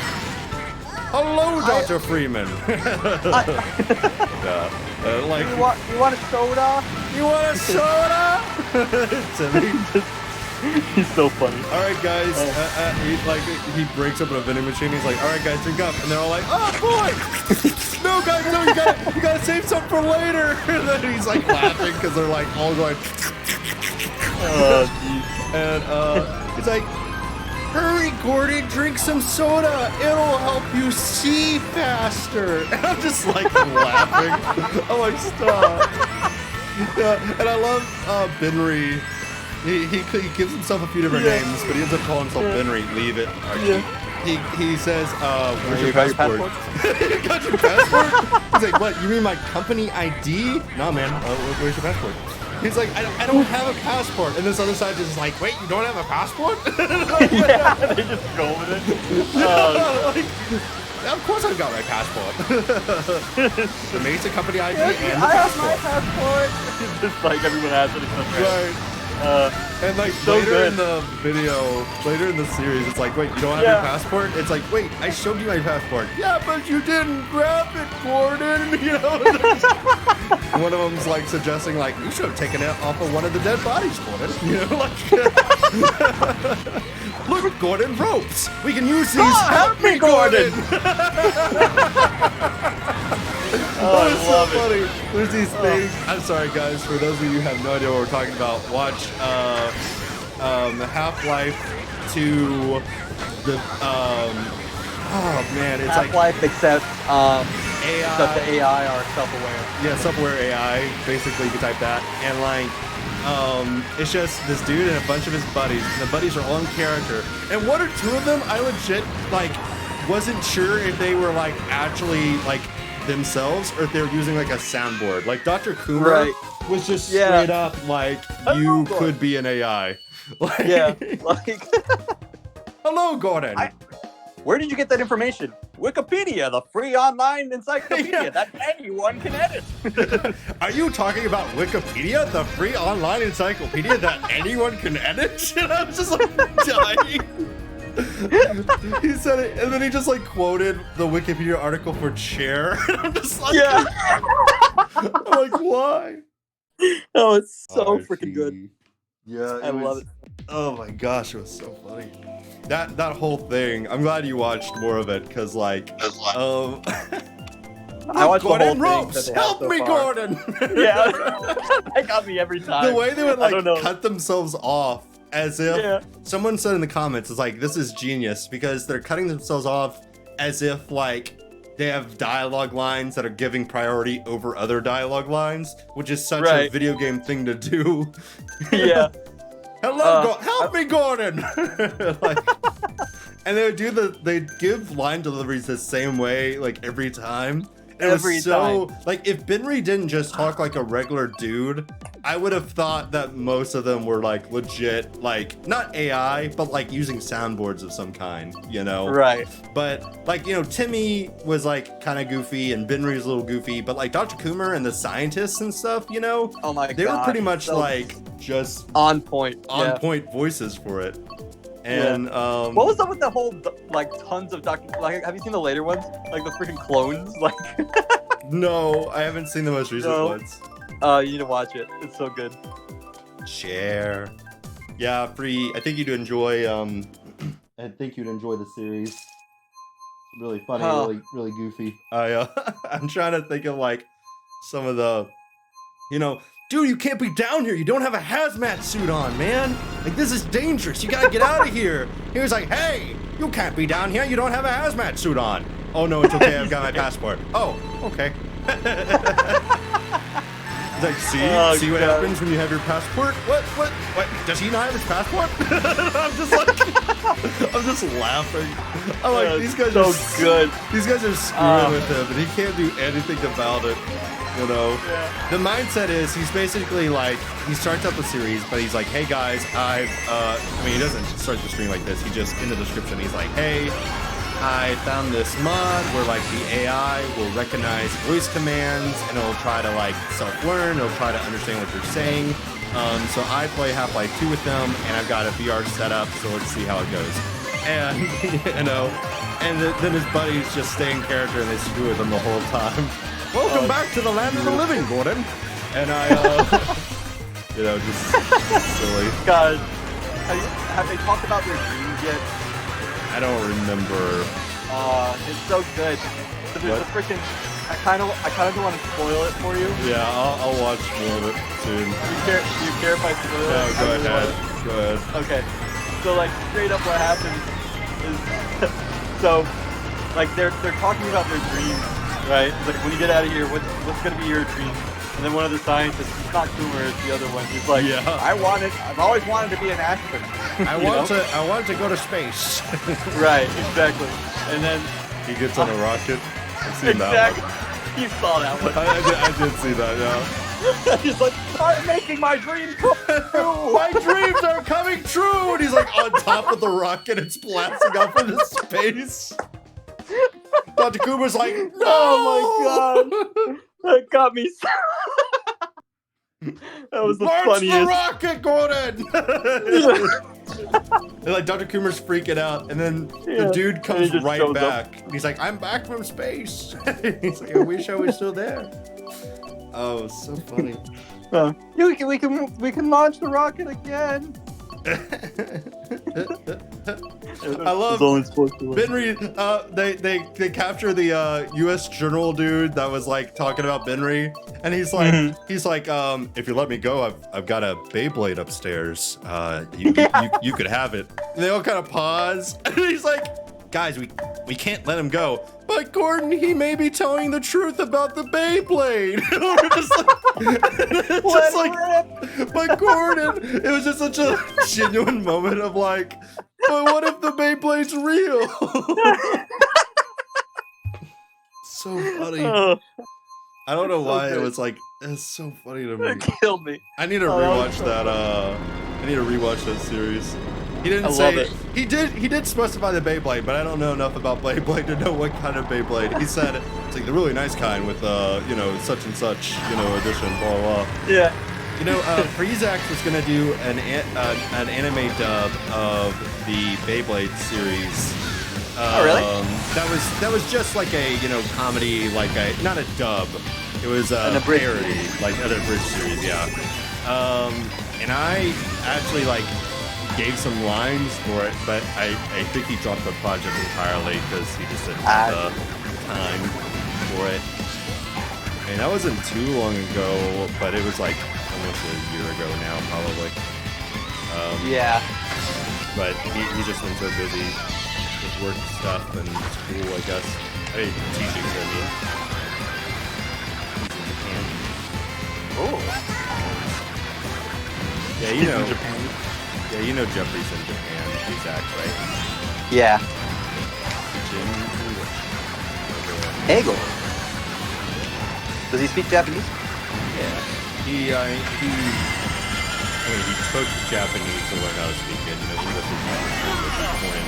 Hello, Dr. Freeman. Like, you want a soda? you want a soda? Timmy. He's so funny. All right, guys. He breaks open a vending machine. He's like, "All right, guys, drink up," and they're all like, "Oh boy, no, guys, no, you gotta save some for later." And then he's like laughing because they're like all going. And he's like, "Hurry, Gordon, drink some soda. It'll help you see faster." And I'm just like laughing. I'm like, "Stop." Yeah, and I love Benry. He gives himself a few different names, but he ends up calling himself Benry. Leave it, Archie. He says, "Where's your passport?" You got your passport? He's like, "What? You mean my company ID?" "No, man. Where's your passport?" He's like, I don't have a passport." And this other side is just like, "Wait, you don't have a passport?" Yeah, they just go with it. Of course I've got my passport. The Mesa company ID and the I have my passport. passport. Just like everyone has it. Right. And like so later good. in the video, later in the series, it's like, "Wait, you don't have your passport?" It's like, "Wait, I showed you my passport." "Yeah, but you didn't grab it, Gordon." One of them's like suggesting, like, "You should have taken it off of one of the dead bodies, Gordon." "Look, Gordon, ropes. We can use these. help me, Gordon." Oh, it's so love it. funny. There's these things. I'm sorry, guys. For those of you who have no idea what we're talking about, watch Half-Life 2. Oh man, it's like Half-Life, except AI. except the AI are self-aware. Yeah, self-aware AI. Basically, you could type that, and like, it's just this dude and a bunch of his buddies, and the buddies are all in character. And one or two of them, I legit like wasn't sure if they were like actually like themselves or if they were using like a soundboard. Like Dr. Coomer was just straight up like, "You could be an AI." Like, Yeah, like. "Hello, Gordon." Where did you get that information? Wikipedia, the free online encyclopedia that anyone can edit. Are you talking about Wikipedia, the free online encyclopedia that anyone can edit? And I was just like dying. He said it, and then he just like quoted the Wikipedia article for chair. And I'm just like, I'm like, why? Oh, it's so freaking good. Yeah, I love it. Oh my gosh, it was so funny. That whole thing. I'm glad you watched more of it, because like, I watched the Gordon whole ropes. thing that they have Help so me, far. Gordon. Yeah, that got me every time. The way they would I don't know. like cut themselves off, as if someone said in the comments, is like, "This is genius," because they're cutting themselves off as if like they have dialogue lines that are giving priority over other dialogue lines, which is such a video game thing to do. Yeah. Hello, help me, Gordon. Like, and they'd give line deliveries the same way like every time. Every time. Like, if Benry didn't just talk like a regular dude, I would have thought that most of them were like legit, like not AI, but like using soundboards of some kind, you know? Right. But like, Timmy was like kind of goofy and Benry was a little goofy, but like Dr. Coomer and the scientists and stuff, Oh my god. they were pretty much like just on point. on point voices for it. And what was up with the whole like tons of like have you seen the later ones? Like the freaking clones? Like no, I haven't seen the most recent ones. You need to watch it. It's so good. Share. Yeah, free. I think you'd enjoy I think you'd enjoy the series. It's really funny, really goofy. I'm trying to think of like some of the dude, you can't be down here. You don't have a hazmat suit on, man. Like, this is dangerous. You gotta get out of here. He was like, "Hey, you can't be down here. You don't have a hazmat suit on." Oh no, it's okay. I've got my passport. Oh, okay. He's like, see what happens when you have your passport? What? Does he not have his passport? I'm just laughing. I'm like, these guys so are good. These guys are screwing with him, and he can't do anything about it. You know, the mindset is he's basically like, he starts up a series, but he's like, hey guys, I mean, he doesn't start the stream like this. He just, in the description, he's like, hey, I found this mod where like the AI will recognize voice commands and it'll try to like self-learn, it'll try to understand what you're saying. So I play Half-Life 2 with them, and I've got a VR setup, so let's see how it goes. And, you know, and then his buddies just stay in character and they screw with him the whole time. Welcome back to the land of the living, Gordon. And I, you know, just silly. God, have they talked about their dreams yet? I don't remember. It's so good. So there's a freaking. I kind of don't want to spoil it for you. Yeah, I'll watch more of it soon. Do you care if I spoil it? No, go ahead. Go ahead. Okay. So like straight up, what happens is, so like they're talking about their dreams, right? It's like, when you get out of here, what's gonna be your dream? And then one of the scientists, it's not Coomer, it's the other one. He's like, yeah. I've always wanted to be an astronaut. I want to go to space. Right, exactly. And then he gets on a rocket. I've seen that one. You saw that one. I did see that, yeah. He's like, I'm making my dream come true. My dreams are coming true. And he's like on top of the rocket. It's blasting off into space. Dr. Cooper's like, no! Oh my god. That got me so... That was the funniest. The rocket, Gordon! And like Dr. Coomer's freaking out, and then the dude comes right back. He's like, I'm back from space. He's like, I wish I was still there. Oh, so funny. We can launch the rocket again. I love Benry. They capture the U.S. general dude that was like talking about Benry, and he's like, if you let me go, I've got a Beyblade upstairs. You could have it. And they all kind of pause, and he's like, guys, we can't let him go. But Gordon, he may be telling the truth about the Beyblade. But Gordon, it was just such a genuine moment of like, but what if the Beyblade's real? So funny. I don't know why it was like, it's so funny to me. It killed me. I need to rewatch that. I need to rewatch that series. He didn't say he did specify the Beyblade, but I don't know enough about Beyblade to know what kind of Beyblade. He said it's like the really nice kind with you know, such and such, you know, edition, blah blah. Yeah. You know, Freezax was gonna do an anime dub of the Beyblade series. Oh really? That was just like a, you know, comedy, like not a dub. It was a parody, like other bridge series, yeah. And I actually like gave some lines for it, but I think he dropped the project entirely because he just didn't have the time for it. I mean, that wasn't too long ago, but it was like almost a year ago now, probably. Yeah. But he's just been so busy with work stuff and school, I guess. I mean, teaching, I mean. He's in Japan. Oh. Yeah, you know. Yeah, you know Jeffrey's in Japan. He's right? Yeah. Jim English. Hegel. Does he speak Japanese? Yeah. He took Japanese to learn how to speak it. You know, English is foreign.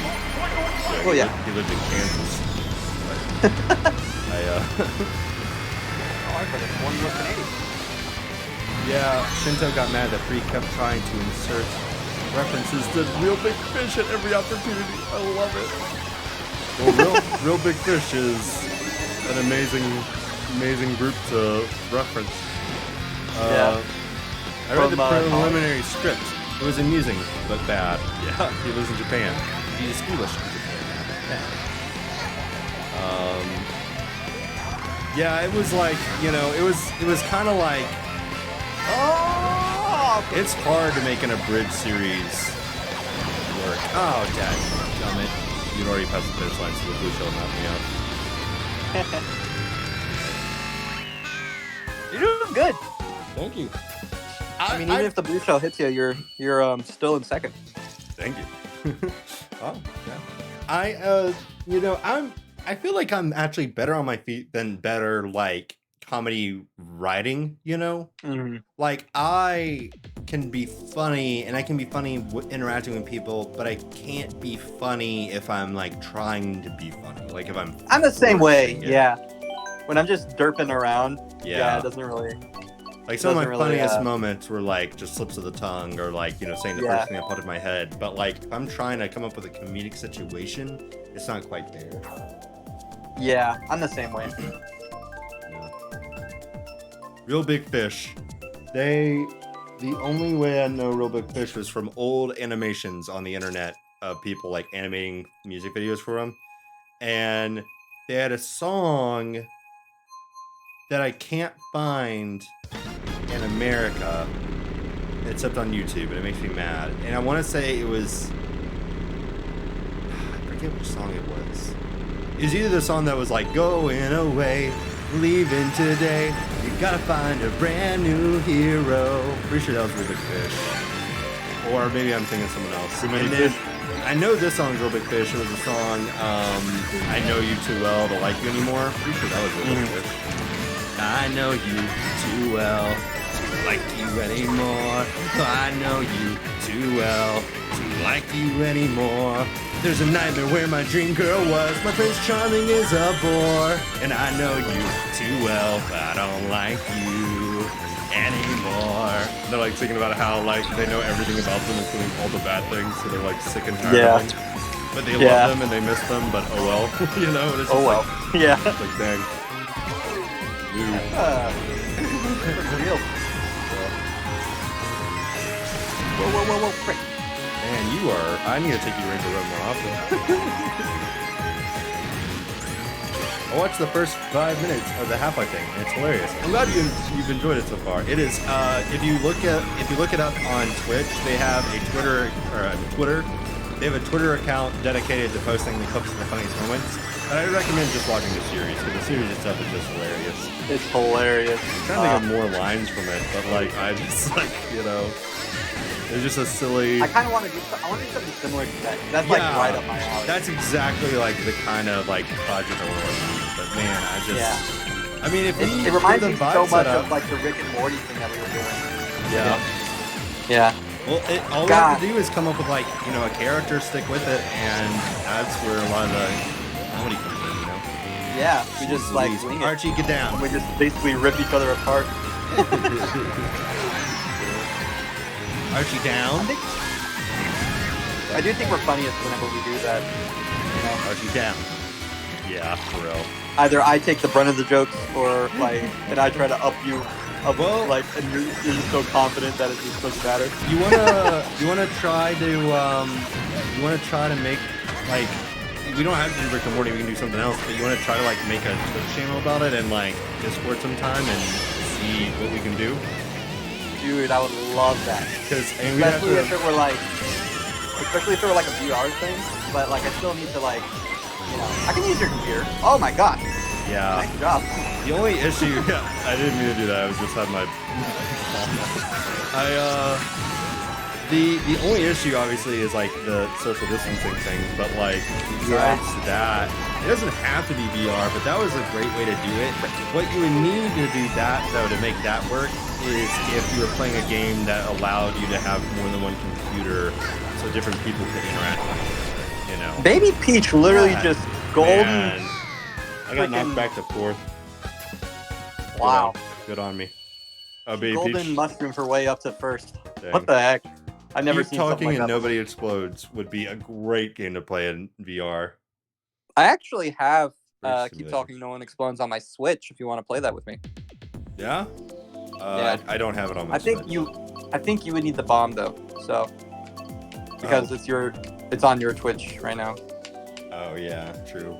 Oh yeah. He lived in Kansas. But I thought it's one was Canadian. Yeah, Shinto got mad that Free kept trying to insert references to Real Big Fish at every opportunity. I love it. Well, Real Big Fish is an amazing group to reference. Yeah. I read the preliminary script. It was amusing, but bad. Yeah, he lives in Japan. He's English in Japan. Yeah, it was like, you know, it was kind of like, it's hard to make an abridged series work. Oh, dad, damn it. You'd already passed the finish line, so the blue shell knocked me out. You're doing good. Thank you. I mean, even if the blue shell hits you, you're still in second. Thank you. Oh, yeah. I feel like I'm actually better on my feet than better like comedy writing, you know? Mm-hmm. Like I can be funny and I can be funny interacting with people, but I can't be funny if I'm like trying to be funny. Like if I'm the same way. forcing it. Yeah. When I'm just derping around, Yeah. it doesn't really. Like some of my Doesn't really, funniest moments were like just slips of the tongue or like, saying the first thing that popped in my head. But like if I'm trying to come up with a comedic situation, it's not quite there. Yeah, I'm the same way. Yeah. Real Big Fish. The only way I know Real Big Fish was from old animations on the internet of people like animating music videos for them. And they had a song that I can't find in America except on YouTube, and it makes me mad. And I want to say it was, I forget which song it was. It was either the song that was like going away, leaving today, you gotta find a brand new hero. Pretty sure that was Real Big Fish, or maybe I'm thinking of someone else. And then I know this song's Real Big Fish. It was a song, I Know You Too Well to Like You Anymore. Pretty sure that was Real Big Fish. I know you too well to like you anymore. I know you too well to like you anymore. There's a nightmare where my dream girl was. My Prince Charming is a bore. And I know you too well, but I don't like you anymore. They're like thinking about how like they know everything about them, including all the bad things, so they're like sick and tired of them. But they love them and they miss them, but oh well. It's Oh well. Yeah. Like, like dang. Dude. Real. Whoa, frick. Man, I need to take you to Rainbow Road more often. I watched the first 5 minutes of the Half-Life thing, and it's hilarious. I'm glad you've enjoyed it so far. It is, if you look it up on Twitch, they have they have a Twitter account dedicated to posting the clips of the funniest moments. And I recommend just watching the series, because the series itself is just hilarious. It's hilarious. I'm trying to think of more lines from it, but like, I just like, it's just a silly. I kind of want to do something similar to that. That's like right up my alley. That's exactly like the kind of like project I want to work on. But man, I just, I mean, if it reminds me so much of like the Rick and Morty thing that we were doing. Yeah. Well, all we have to do is come up with like a character, stick with it, and that's where a lot of the comedy comes in. Yeah, we just like wing it. Archie, get down. And we just basically rip each other apart. Archie, down. I do think we're funniest whenever we do that. Archie, down. Yeah, for real. Either I take the brunt of the jokes, or like, and I try to up you. Like, and you're just so confident that it just doesn't matter. You wanna try to make like, we don't have to do Rick and Morty. We can do something else. But you wanna try to like make a Twitch channel about it and like Discord sometime and see what we can do. Dude, I would love that. Especially if it were like a VR thing. But like, I still need to like, I can use your computer. Oh my gosh. Yeah. Nice job. The only issue, I didn't mean to do that. I was just having my. The only issue obviously is like the social distancing thing, but like besides that, it doesn't have to be VR. But that was a great way to do it. What you would need to do that though to make that work is if you were playing a game that allowed you to have more than one computer, so different people could interact with it. Baby Peach literally just golden. Man. I got knocked back to 4th. Wow. Good on me. Oh, Baby Golden Peach. mushroom for way up to first. Dang. What the heck? I've never Keep seen Talking something like and that. Nobody Explodes would be a great game to play in VR. I actually have Pretty Keep simulated. Talking No One Explodes on my Switch if you want to play that with me. Yeah? Yeah. I don't have it on my I think Switch. you would need the bomb though. So because it's on your Twitch right now. Oh, yeah, true.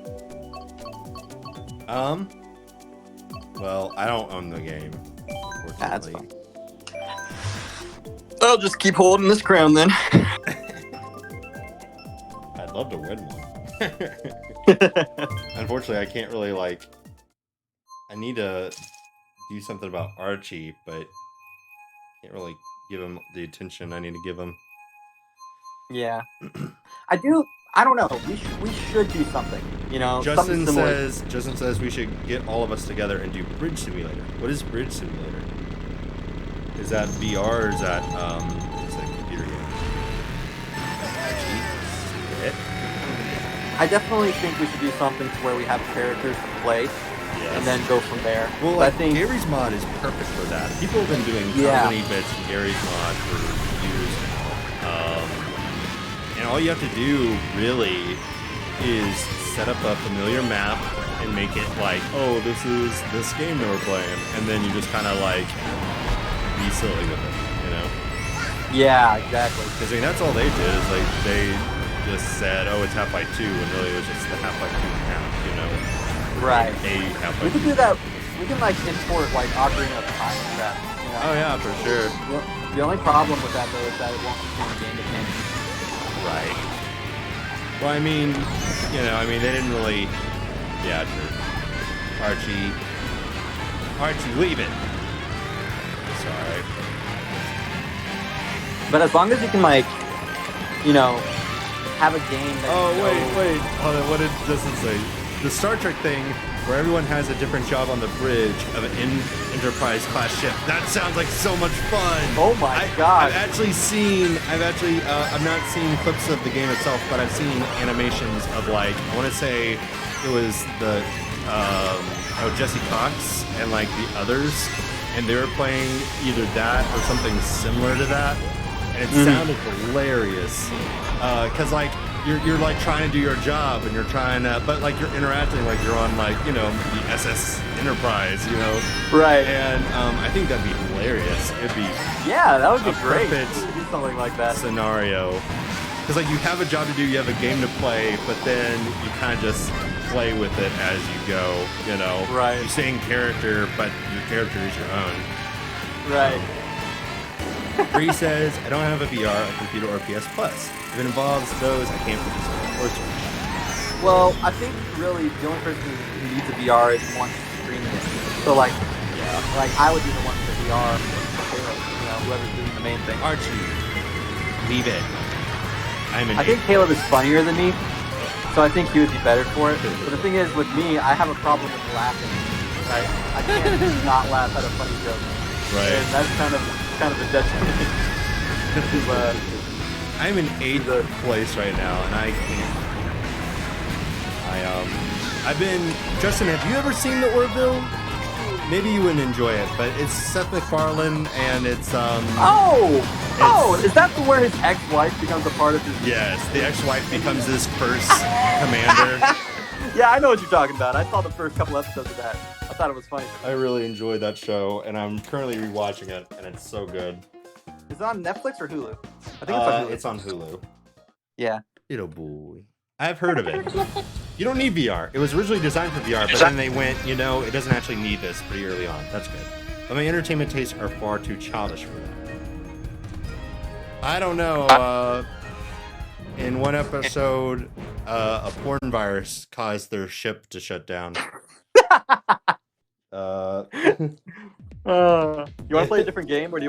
Well, I don't own the game. That's Unfortunately. fine. I'll just keep holding this crown then. I'd love to win one. Unfortunately, I can't really like I need to do something about Archie, but can't really give him the attention I need to give him. Yeah. I don't know. We should do something. You know, Justin something similar. says we should get all of us together and do Bridge Simulator. What is Bridge Simulator? Is that VR or is that computer game? Actually, I definitely think we should do something to where we have characters to play, and then go from there. Well, But like, I think Gary's mod is perfect for that. People have been doing company bits in Gary's mod for years now. And all you have to do, really, is set up a familiar map and make it like, oh, this is this game that we're playing. And then you just kind of, like, be silly with it, you know? Yeah, exactly. Because, I mean, that's all they did is, like, they just said, oh, it's Half-Life 2, and really it was just the Half-Life 2 half, you know? Right. A Half-Life We 2. can do that. We can like import like Ocarina of Time with that. You know? Oh, yeah, for sure. The only problem with that though is that it won't contain game to game. Right. Well, I mean, you know, they didn't really. Yeah, sure. Archie, leave it. Sorry. But as long as you can like, you know, have a game that. Oh, you know, wait. Hold on. What did Justin say? The Star Trek thing, where everyone has a different job on the bridge of an Enterprise class ship. That sounds like so much fun. Oh my god! I've not seen clips of the game itself, but I've seen animations of like, I want to say it was the Jesse Cox and like the others, and they were playing either that or something similar to that, and it sounded hilarious. Cause like you're like trying to do your job and you're trying to, but like you're interacting like you're on like, you know, the SS Enterprise, you know. Right. And I think that'd be hilarious. It'd be that would be great. perfect Do something like that. scenario. Because like you have a job to do, you have a game to play, but then you kind of just play with it as you go, you know. Right. You stay in character, but your character is your own. Right. Bree says, I don't have a VR, a computer, or PS Plus. If it involves those, I can't participate or Switch. Well, I think really the only person who needs a VR is one streaming it. So like, like I would be the one with the VR, you know, whoever's doing the main thing. Archie, leave it. I think Caleb is funnier than me, so I think he would be better for it. But the thing is, with me, I have a problem with laughing. Right? I can't not laugh at a funny joke. Right. And that's kind of a detriment. I'm in 8th place right now, and I can't. Justin, have you ever seen The Orville? Maybe you wouldn't enjoy it, but it's Seth MacFarlane, and it's is that where his ex-wife becomes a part of his? Yes, the ex-wife becomes his first commander. Yeah, I know what you're talking about. I saw the first couple episodes of that. I thought it was funny. I really enjoyed that show, and I'm currently rewatching it, and it's so good. Is it on Netflix or Hulu? I think it's on Hulu. It's on Hulu. Yeah. Little boy. I've heard of it. You don't need VR. It was originally designed for VR, but then they went, you know, it doesn't actually need this pretty early on. That's good. But my entertainment tastes are far too childish for that. I don't know. In one episode, a porn virus caused their ship to shut down. You want to play a different game, or do you want